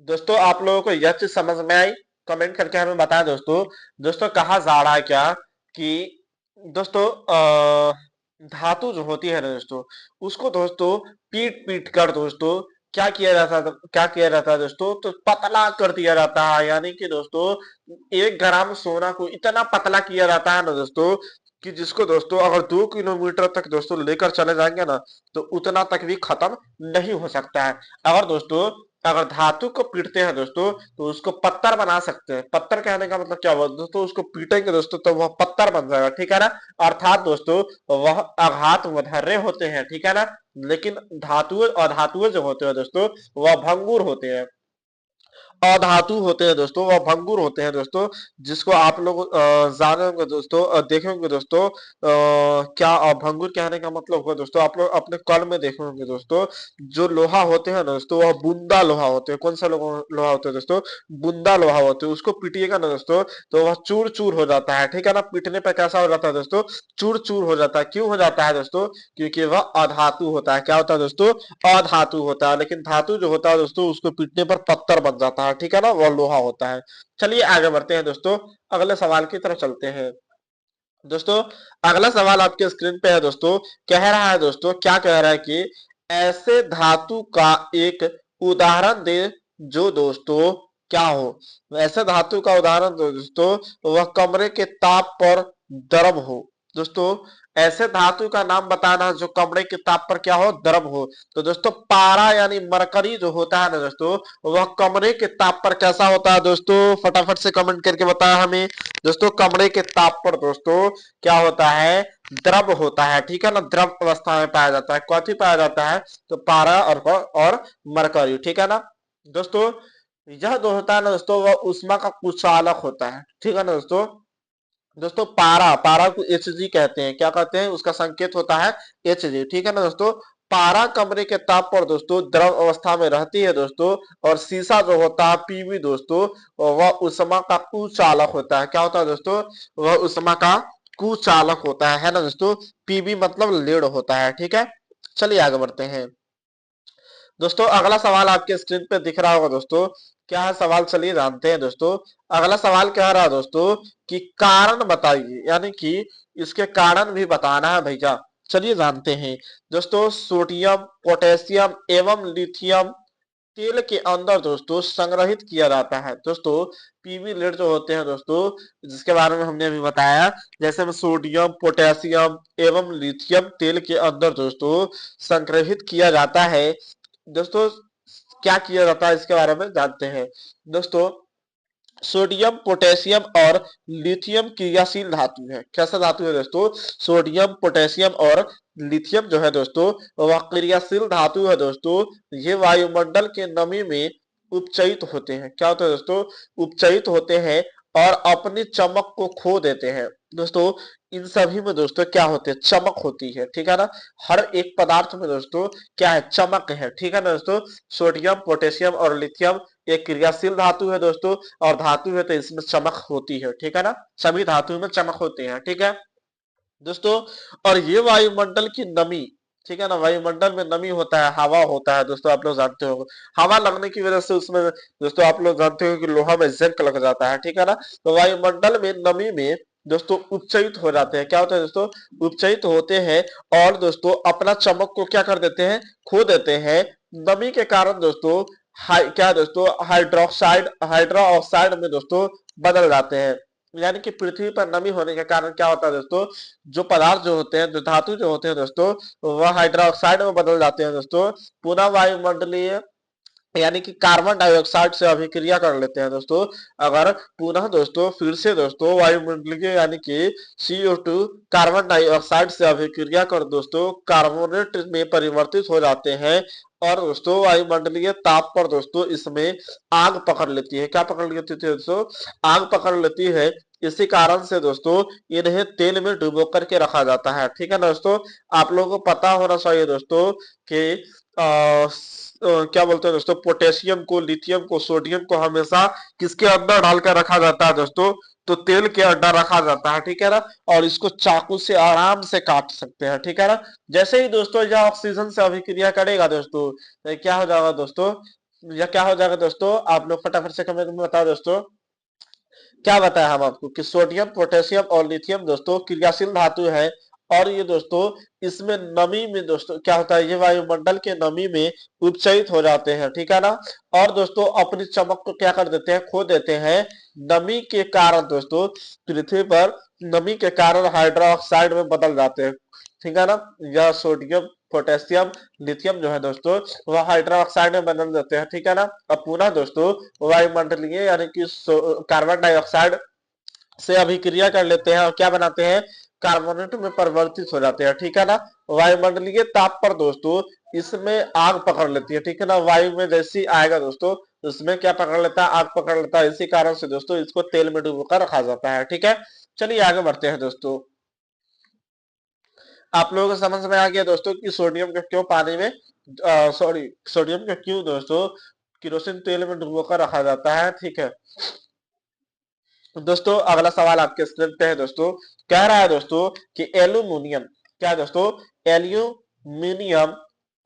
दोस्तों आप लोगों को यह चीज समझ में आई, कमेंट करके हमें बताएं दोस्तों। दोस्तों कहा जा रहा है क्या कि दोस्तों धातु जो होती है ना दोस्तों, उसको दोस्तों पीट पीट कर दोस्तों क्या किया जाता है दोस्तों, तो पतला कर दिया जाता है। यानी कि दोस्तों 1 ग्राम सोना को इतना पतला किया जाता है ना दोस्तों कि जिसको दोस्तों अगर 2 किलोमीटर तक दोस्तों लेकर चले जाएंगे ना तो उतना तक भी खत्म नहीं हो सकता है। अगर दोस्तों अगर धातु को पीटते हैं दोस्तों तो उसको पत्थर बना सकते हैं। पत्थर कहने का मतलब क्या हुआ दोस्तों, उसको पीटेंगे दोस्तों तो वह पत्थर बन जाएगा, ठीक है ना। अर्थात दोस्तों वह आघात वधर्य होते हैं, ठीक है ना। लेकिन धातु और धातुएं जो होते हैं दोस्तों वह भंगुर होते हैं, अधातु होते हैं दोस्तों, वह भंगुर होते हैं दोस्तों। जिसको आप लोग जानेंगे दोस्तों, देखेंगे दोस्तों क्या भंगुर कहने का मतलब होगा दोस्तों, आप लोग अपने कल में देखेंगे दोस्तों। जो लोहा होते हैं ना दोस्तों वह बूंदा लोहा होते हैं। कौन सा लोहा होते हैं दोस्तों, बूंदा लोहा होते हैं। उसको पीटिएगा ना दोस्तों तो वह चूर चूर हो जाता है, ठीक है ना। पीटने पर कैसा हो जाता है दोस्तों, चूर चूर हो जाता है। क्यों हो जाता है दोस्तों, क्योंकि वह अधातु होता है। क्या होता है दोस्तों, अधातु होता है। लेकिन धातु जो होता है दोस्तों उसको पीटने पर पत्थर बन जाता है, ठीक है ना, वह लोहा होता है। चलिए आगे बढ़ते हैं दोस्तों, अगले सवाल की तरफ चलते हैं। दोस्तों अगला सवाल आपके स्क्रीन पे है दोस्तों, कह रहा है दोस्तों, क्या कह रहा है कि ऐसे धातु का एक उदाहरण दे जो दोस्तों क्या हो। ऐसे धातु का उदाहरण दो दोस्तों वह कमरे के ताप पर गर्म हो। दोस्तों ऐसे धातु का नाम बताना जो कमरे के ताप पर क्या हो, गर्म हो। तो दोस्तों पारा यानी मरकरी जो होता है ना दोस्तों वह कमरे के ताप पर कैसा होता है दोस्तों, फटाफट से कमेंट करके बताया हमें। दोस्तों कमरे के ताप पर दोस्तों क्या होता है, द्रव होता है, ठीक है ना। द्रव अवस्था में पाया जाता है। कौन पाया जाता है, तो पारा और मरकरी, ठीक है ना। दोस्तों यह जो होता है ना दोस्तों वह उष्मा का कुचालक होता है, ठीक है ना दोस्तों। दोस्तों पारा पारा को Hg कहते हैं। क्या कहते हैं, उसका संकेत होता है Hg, ठीक है ना दोस्तों। पारा कमरे के ताप पर दोस्तों द्रव अवस्था में रहती है दोस्तों, और शीशा जो होता है पीवी दोस्तों वह उष्मा का कुचालक होता है। क्या होता है दोस्तों, वह उष्मा का कुचालक होता है ना दोस्तों। पीबी मतलब लीड होता है, ठीक है। चलिए आगे बढ़ते हैं दोस्तों। अगला सवाल आपके स्क्रीन पे दिख रहा होगा दोस्तों। क्या है सवाल, चलिए जानते हैं दोस्तों। अगला सवाल कह रहा है दोस्तों कि कारण बताइए, यानी कि इसके कारण भी बताना है भैया। चलिए जानते हैं दोस्तों। सोडियम, पोटेशियम एवं लिथियम तेल के अंदर दोस्तों संग्रहित किया जाता है दोस्तों। पीवी लेड जो होते हैं दोस्तों, जिसके बारे में हमने अभी बताया, जैसे में सोडियम, पोटेशियम एवं लिथियम तेल के अंदर दोस्तों संग्रहित किया जाता है दोस्तों। क्या किया जाता है इसके बारे में जानते हैं दोस्तों। सोडियम, पोटेशियम और लिथियम क्रियाशील धातु है। कैसा धातु है दोस्तों? सोडियम, पोटेशियम और लिथियम जो है दोस्तों वह क्रियाशील धातु है दोस्तों। ये वायुमंडल के नमी में उपचयित होते हैं। क्या होता है दोस्तों? उपचयित होते हैं और अपनी चमक को खो देते हैं दोस्तों। इन सभी में दोस्तों क्या होते हैं? चमक होती है, ठीक है ना। हर एक पदार्थ में दोस्तों क्या है? चमक है, ठीक है ना दोस्तों। सोडियम, पोटेशियम और लिथियम एक क्रियाशील धातु है दोस्तों, और धातु है तो इसमें चमक होती है, ठीक है ना। सभी धातु में चमक होते हैं, ठीक है दोस्तों। और ये वायुमंडल की नमी, ठीक है ना, वायुमंडल में नमी होता है, हवा होता है दोस्तों, आप लोग जानते हो। हवा लगने की वजह से उसमें दोस्तों आप लोग जानते हो कि लोहा में जिंक लग जाता है, ठीक है ना। तो वायुमंडल में नमी में दोस्तों उपचयित हो जाते हैं। क्या होता है दोस्तों? उपचयित होते हैं और दोस्तों अपना चमक को क्या कर देते हैं? खो देते हैं। नमी के कारण दोस्तों क्या दोस्तों हाइड्रोक्साइड हाइड्रो ऑक्साइड में दोस्तों बदल जाते हैं। यानी कि पृथ्वी पर नमी होने के कारण क्या होता है दोस्तों, जो पदार्थ जो होते हैं, जो धातु जो होते हैं दोस्तों, वह हाइड्रोक्साइड में बदल जाते हैं दोस्तों। पुनः वायुमंडलीय यानी कि कार्बन डाइऑक्साइड से अभिक्रिया कर लेते हैं दोस्तों। अगर पुनः दोस्तों फिर से दोस्तों वायुमंडलीय यानी कि CO2 कार्बन डाइऑक्साइड से अभिक्रिया कर दोस्तों कार्बोनेट में परिवर्तित हो जाते हैं, और दोस्तों वायुमंडलीय ताप पर दोस्तों इसमें आग पकड़ लेती है। क्या पकड़ लेती है दोस्तों? आग पकड़ लेती है। इसी कारण से दोस्तों इन्हें तेल में डुबो करके रखा जाता है, ठीक है ना दोस्तों। आप लोगों को पता होना चाहिए दोस्तों कि क्या बोलते हैं दोस्तों, पोटेशियम को, लिथियम को, सोडियम को हमेशा किसके अंदर डालकर रखा जाता है दोस्तों? तो तेल के अंदर रखा जाता है, ठीक है ना। और इसको चाकू से आराम से काट सकते हैं, ठीक है ना। जैसे ही दोस्तों यह ऑक्सीजन से अभिक्रिया करेगा दोस्तों, तो क्या हो जाएगा दोस्तों? यह क्या हो जाएगा दोस्तों? आप लोग फटाफट से कमेंट में बताओ दोस्तों। क्या बताया हम आपको कि सोडियम, पोटेशियम और लिथियम दोस्तों क्रियाशील धातु है, और ये दोस्तों इसमें नमी में दोस्तों क्या होता है? ये वायुमंडल के नमी में उपचयित हो जाते हैं, ठीक है ना। और दोस्तों अपनी चमक को क्या कर देते हैं? खो देते हैं। नमी के कारण दोस्तों पृथ्वी पर नमी के कारण हाइड्रोक्साइड में बदल जाते हैं, ठीक है ना। यह सोडियम, पोटेशियम, लिथियम जो है दोस्तों वह हाइड्रोक्साइड में बदल जाते हैं, ठीक है ना। अब पुनः दोस्तों वायुमंडलीय यानी कि कार्बन डाइऑक्साइड से अभिक्रिया कर लेते हैं और क्या बनाते हैं? कार्बोनेट में परिवर्तित हो जाते हैं, ठीक है ना। वायुमंडलीय ताप पर दोस्तों इसमें आग पकड़ लेती है, ठीक है ना। वायु में जैसी आएगा दोस्तों उसमें क्या पकड़ लेता है? आग पकड़ लेता है। इसी कारण से दोस्तों इसको तेल में डुबोकर रखा जाता है, ठीक है। चलिए आगे बढ़ते हैं दोस्तों। आप लोगों को समझ में आ गया दोस्तों कि सोडियम का क्यों पानी में सोडियम का क्यों दोस्तों केरोसिन तेल में डुबोकर रखा जाता है, ठीक है दोस्तों। अगला सवाल आपके स्क्रीन पे है दोस्तों। कह रहा है दोस्तों कि एल्यूमिनियम, क्या है दोस्तों? एल्यूमिनियम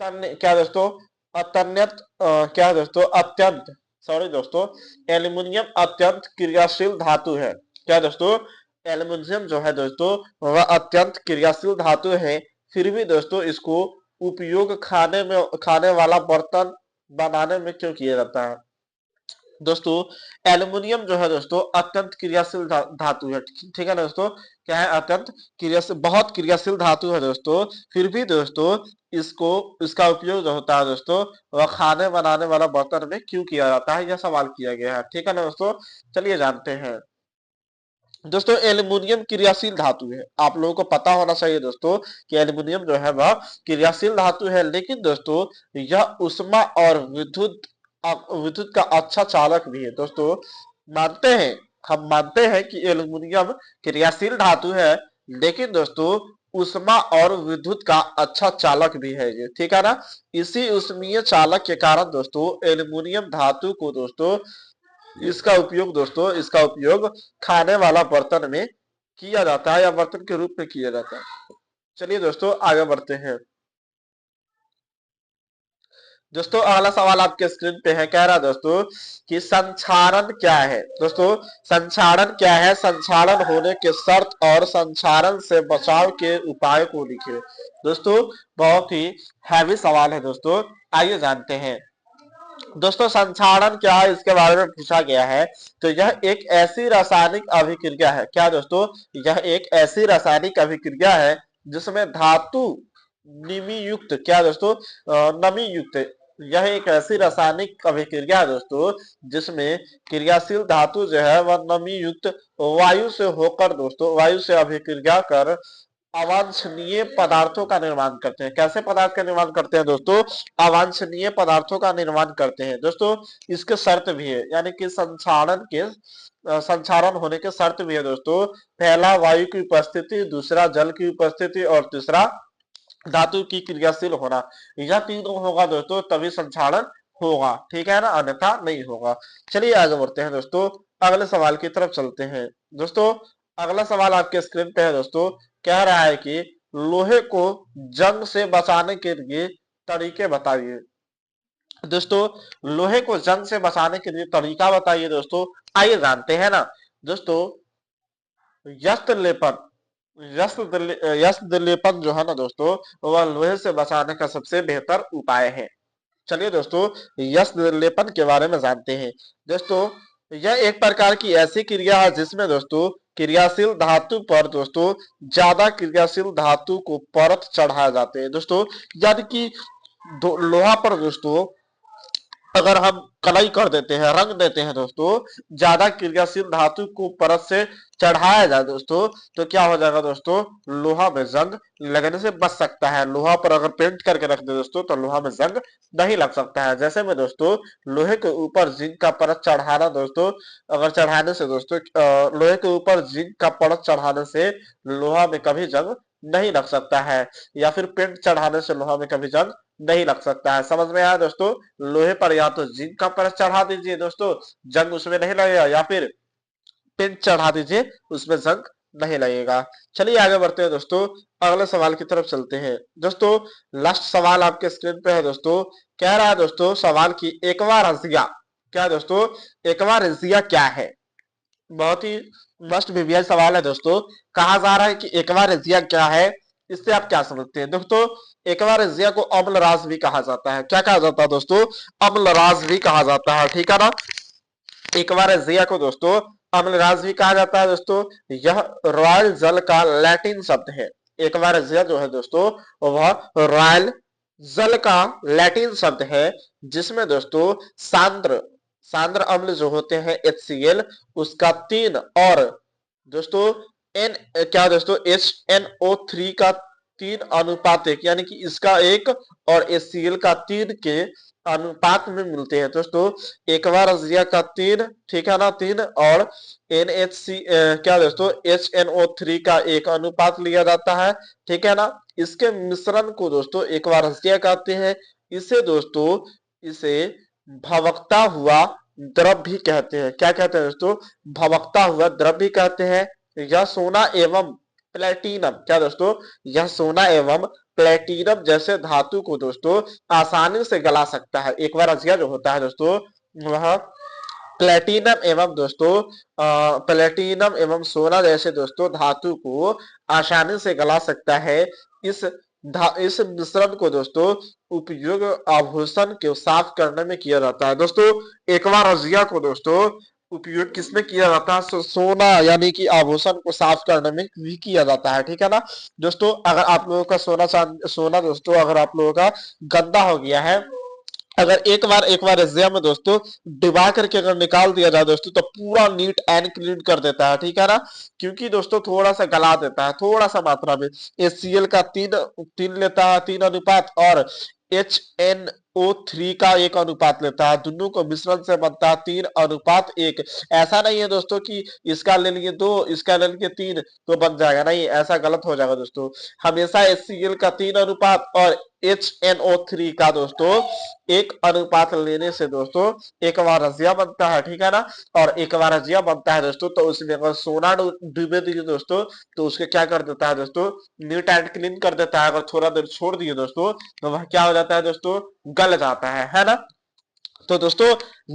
क्या दोस्तों? अत्यंत क्या है दोस्तों? अत्यंत सॉरी दोस्तों, एल्यूमिनियम अत्यंत क्रियाशील धातु है। क्या दोस्तों? एल्यूमिनियम जो है दोस्तों वह अत्यंत क्रियाशील धातु है। फिर भी दोस्तों इसको उपयोग खाने वाला बर्तन बनाने में क्यों किया जाता है? दोस्तों एल्युमिनियम जो है दोस्तों अत्यंत क्रियाशील धातु है, ठीक है ना दोस्तों। क्या है? अत्यंत क्रियाशील, बहुत क्रियाशील धातु है दोस्तों। फिर भी दोस्तों इसको इसका उपयोग जो होता है दोस्तों वह खाने बनाने वाला बर्तन में क्यों किया जाता है? यह सवाल किया गया है, ठीक है ना दोस्तों। चलिए जानते हैं दोस्तों। एल्युमिनियम क्रियाशील धातु है। आप लोगों को पता होना चाहिए दोस्तों कि एल्युमिनियम जो है वह क्रियाशील धातु है, लेकिन दोस्तों यह उष्मा और विद्युत का अच्छा चालक भी है दोस्तों। मानते हैं, हम मानते हैं कि एल्युमिनियम क्रियाशील धातु है, लेकिन दोस्तों उष्मा और विद्युत का अच्छा चालक भी है ये, ठीक है ना। इसी उष्मीय चालक के कारण दोस्तों एल्युमिनियम धातु को दोस्तों इसका उपयोग खाने वाला बर्तन में किया जाता है या बर्तन के रूप में किया जाता है। चलिए दोस्तों आगे बढ़ते हैं। दोस्तों अगला सवाल आपके स्क्रीन पे है, कह रहा है दोस्तों कि संक्षारण क्या है। दोस्तों संक्षारण क्या है, संक्षारण होने के शर्त और संक्षारण से बचाव के उपाय को लिखिए। दोस्तों बहुत ही हैवी सवाल है दोस्तों, आइए जानते हैं। दोस्तों संक्षारण क्या है इसके बारे में पूछा गया है। तो यह एक ऐसी रासायनिक अभिक्रिया है, क्या दोस्तों, यह एक ऐसी रासायनिक अभिक्रिया है जिसमें धातु निमी युक्त, क्या दोस्तों, नमी युक्त, यह एक ऐसी रासायनिक अभिक्रिया है दोस्तों जिसमें क्रियाशील धातु जो है वह नमी युक्त वायु से होकर दोस्तों, वायु से अभिक्रिया कर अवांछनीय पदार्थों का निर्माण करते हैं। कैसे पदार्थ का निर्माण करते हैं दोस्तों, अवांछनीय पदार्थों का निर्माण करते हैं। दोस्तों इसके शर्त भी है, यानी कि संक्षारण होने के शर्त भी है दोस्तों। पहला वायु की उपस्थिति, दूसरा जल की उपस्थिति और तीसरा धातु की क्रियाशील होना। यह तीनों होगा दोस्तों तभी संक्षारण होगा, ठीक है ना, अन्यथा नहीं होगा। चलिए आगे बढ़ते हैं दोस्तों, अगले सवाल की तरफ चलते हैं। दोस्तों अगला सवाल आपके स्क्रीन पे है दोस्तों, कह रहा है कि लोहे को जंग से बचाने के लिए तरीके बताइए। दोस्तों लोहे को जंग से बचाने के लिए तरीका बताइए दोस्तों, आइए जानते हैं ना। दोस्तों यस्त लेपन, यस्त लेपन जो है ना दोस्तों, वह लोहे से बचाने का सबसे बेहतर उपाय है। चलिए दोस्तों यस्त लेपन के बारे में जानते हैं। दोस्तों यह एक प्रकार की ऐसी क्रिया है जिसमें दोस्तों क्रियाशील धातु पर दोस्तों ज्यादा क्रियाशील धातु को परत चढ़ाए जाते हैं। दोस्तों यानी कि लोहा पर दोस्तों अगर हम कलई कर देते हैं, रंग देते हैं दोस्तों, ज्यादा क्रियाशील धातु को परत से चढ़ाया जाए दोस्तों, तो क्या हो जाएगा दोस्तों, लोहा में जंग लगने से बच सकता है। लोहा पर अगर पेंट करके रख दे दोस्तों तो लोहा में जंग नहीं लग सकता है। जैसे में दोस्तों लोहे के ऊपर जिंक का परत चढ़ाना दोस्तों, अगर चढ़ाने से दोस्तों लोहे के ऊपर जिंक का परत चढ़ाने से लोहा में कभी जंग नहीं लग सकता है, या फिर पेंट चढ़ाने से लोहा में कभी जंग नहीं लग सकता है। समझ में आया दोस्तों, लोहे पर या तो जिंक का परत चढ़ा दीजिए दोस्तों, जंग उसमें नहीं लगेगा, या फिर पेंट चढ़ा दीजिए, उसमें जंग नहीं लगेगा। चलिए आगे बढ़ते हैं दोस्तों, अगले सवाल की तरफ चलते हैं। दोस्तों लास्ट सवाल आपके स्क्रीन पे है दोस्तों, कह रहा है दोस्तों सवाल की एकवा रजिया, क्या दोस्तों, एकवा रजिया क्या है। बहुत ही मस्ट बीबीआई सवाल है दोस्तों। कहा जा रहा है कि एकवा रजिया क्या है, इससे आप क्या समझते हैं। दोस्तों एकवा रजिया को अम्ल राज भी कहा जाता है। क्या कहा जाता है दोस्तों, अम्ल राज भी कहा जाता है, ठीक है ना। एकवा रजिया को दोस्तों अम्ल राज भी कहा जाता है दोस्तों। यह रॉयल जल का लैटिन शब्द है। एकवा रजिया जो है दोस्तों वह रॉयल जल का लैटिन शब्द है, जिसमें दोस्तों सांद्र सांद्र अम्ल जो होते हैं HCl, उसका 3 और दोस्तों एन, क्या दोस्तों HNO3 का 3 अनुपात 1, यानी कि इसका 1 और HCl का 3 के अनुपात में मिलते हैं दोस्तों। एकवा रजिया का 3, ठीक है ना, 3 और NHC क्या दोस्तों HNO3 का 1 अनुपात लिया जाता है, ठीक है ना। इसके मिश्रण को दोस्तों एकवा रजिया कहते हैं। इसे दोस्तों इसे भवकता हुआ द्रव भी कहते हैं। क्या कहते हैं दोस्तों, भवकता हुआ द्रव भी कहते हैं। यह सोना एवं प्लेटिनम, क्या दोस्तों, यह सोना एवं प्लेटिनम जैसे धातु को दोस्तों आसानी से गला सकता है। एक बार रजिया जो होता है दोस्तों वह प्लेटिनम एवं दोस्तों प्लेटिनम एवं सोना जैसे दोस्तों धातु को आसानी से गला सकता है। इस इस मिश्रण को दोस्तों उपयोग आभूषण को साफ करने में किया जाता है। दोस्तों एकवा रजिया को दोस्तों उपयोग किसमें किया जाता है, सोना यानी कि आभूषण को साफ करने में भी किया जाता है, ठीक है ना। दोस्तों अगर आप लोगों का सोना दोस्तों अगर आप लोगों का गंदा हो गया है, अगर एक बार रजिया में दोस्तों डिबा करके अगर निकाल दिया जाए दोस्तों तो पूरा नीट एंड क्लीन कर देता है, ठीक है ना। क्योंकि दोस्तों थोड़ा सा गला देता है, थोड़ा सा मात्रा में। HCl का 3 लेता है 3 अनुपात और HNO3 का 1 अनुपात लेता है। दोनों को मिश्रण से बनता है 3 अनुपात 1। ऐसा नहीं है दोस्तों कि इसका ले लिए 2 इसका ले लिए 3 तो बन जाएगा, नहीं, ऐसा गलत हो जाएगा दोस्तों। हमेशा HCl का 3 अनुपात और HNO3 का दोस्तों एक अनुपात लेने से दोस्तों एक बार रजिया बनता है, ठीक है ना। और एक बार रजिया बनता है दोस्तों तो उसमें अगर सोना डूबे दिए दोस्तों तो उसके क्या कर देता है दोस्तों, नीट एंड क्लीन कर देता है। अगर थोड़ा देर छोड़ दिए दोस्तों तो वह क्या हो जाता है दोस्तों, गल जाता है ना। तो दोस्तों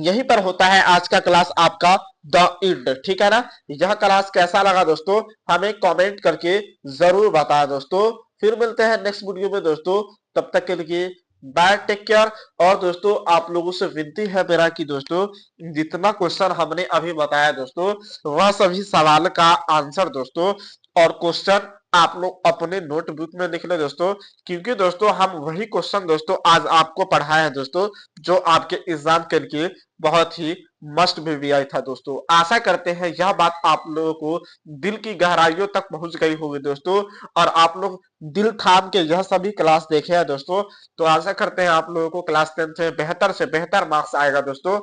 यहीं पर होता है आज का क्लास आपका द इंड, ठीक है ना। यह क्लास कैसा लगा दोस्तों हमें कमेंट करके जरूर बताएं दोस्तों। फिर मिलते हैं नेक्स्ट वीडियो में दोस्तों, तब तक के लिए बाय, टेक केयर। और दोस्तों आप लोगों से विनती है मेरा कि दोस्तों जितना क्वेश्चन हमने अभी बताया दोस्तों वह सभी सवाल का आंसर दोस्तों और क्वेश्चन आप लोग अपने नोटबुक में लिख ले दोस्तों, क्योंकि दोस्तों हम वही क्वेश्चन दोस्तों आज आपको पढ़ाए हैं दोस्तों जो आपके एग्जाम के लिए बहुत ही मस्ट भी आई था दोस्तों। आशा करते हैं यह बात आप लोगों को दिल की गहराइयों तक पहुंच गई होगी दोस्तों, और आप लोग दिल थाम के यह सभी क्लास देखे हैं दोस्तों। तो आशा करते हैं आप लोगों को क्लास 10 से बेहतर मार्क्स आएगा दोस्तों।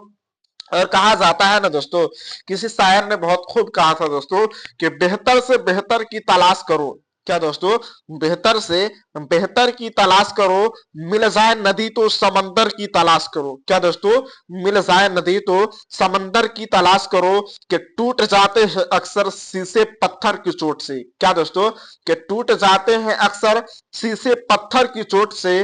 और कहा जाता है ना दोस्तों, किसी शायर ने बहुत खूब कहा था दोस्तों कि बेहतर से बेहतर की तलाश करो। क्या दोस्तों, बेहतर से बेहतर की तलाश करो, मिल जाए नदी तो समंदर की तलाश करो। क्या दोस्तों, मिल जाए नदी तो समंदर की तलाश करो कि टूट जाते हैं अक्सर शीशे पत्थर की चोट से। क्या दोस्तों, कि टूट जाते हैं अक्सर शीशे पत्थर की चोट से,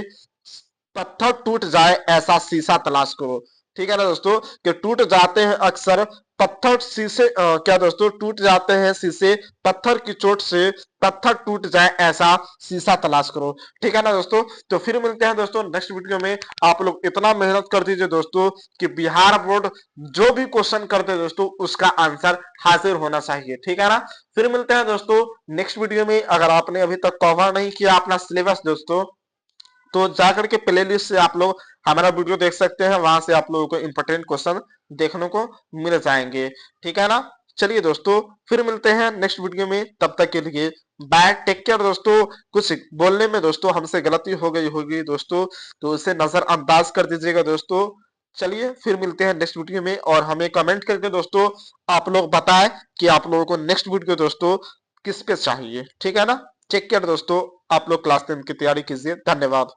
पत्थर टूट जाए ऐसा शीशा तलाश करो। ठीक है ना दोस्तों, कि टूट जाते हैं अक्सर पत्थर शीशे क्या दोस्तों, टूट जाते हैं शीशे पत्थर की चोट से, पत्थर टूट जाए ऐसा शीशा तलाश करो। ठीक है ना दोस्तों, तो फिर मिलते हैं दोस्तों नेक्स्ट वीडियो में। आप लोग इतना मेहनत कर दीजिए दोस्तों कि बिहार बोर्ड जो भी क्वेश्चन करते हैं दोस्तों उसका आंसर हाजिर होना चाहिए। ठीक है ना, फिर मिलते हैं दोस्तों नेक्स्ट वीडियो में। अगर आपने अभी तक कवर नहीं किया अपना सिलेबस दोस्तों तो जाकर के प्ले लिस्ट से आप लोग हमारा वीडियो देख सकते हैं, वहां से आप लोगों को इंपोर्टेंट क्वेश्चन देखने को मिल जाएंगे। ठीक है ना, चलिए दोस्तों फिर मिलते हैं नेक्स्ट वीडियो में, तब तक के लिए बाय, टेक केयर दोस्तों। कुछ बोलने में दोस्तों हमसे गलती हो गई होगी दोस्तों तो उसे नजरअंदाज कर दीजिएगा दोस्तों। चलिए फिर मिलते हैं नेक्स्ट वीडियो में, और हमें कमेंट करके दोस्तों आप लोग बताएं कि आप लोगों को नेक्स्ट वीडियो दोस्तों किस पे चाहिए। ठीक है ना, टेक केयर दोस्तों, आप लोग क्लास 10 की तैयारी कीजिए। धन्यवाद।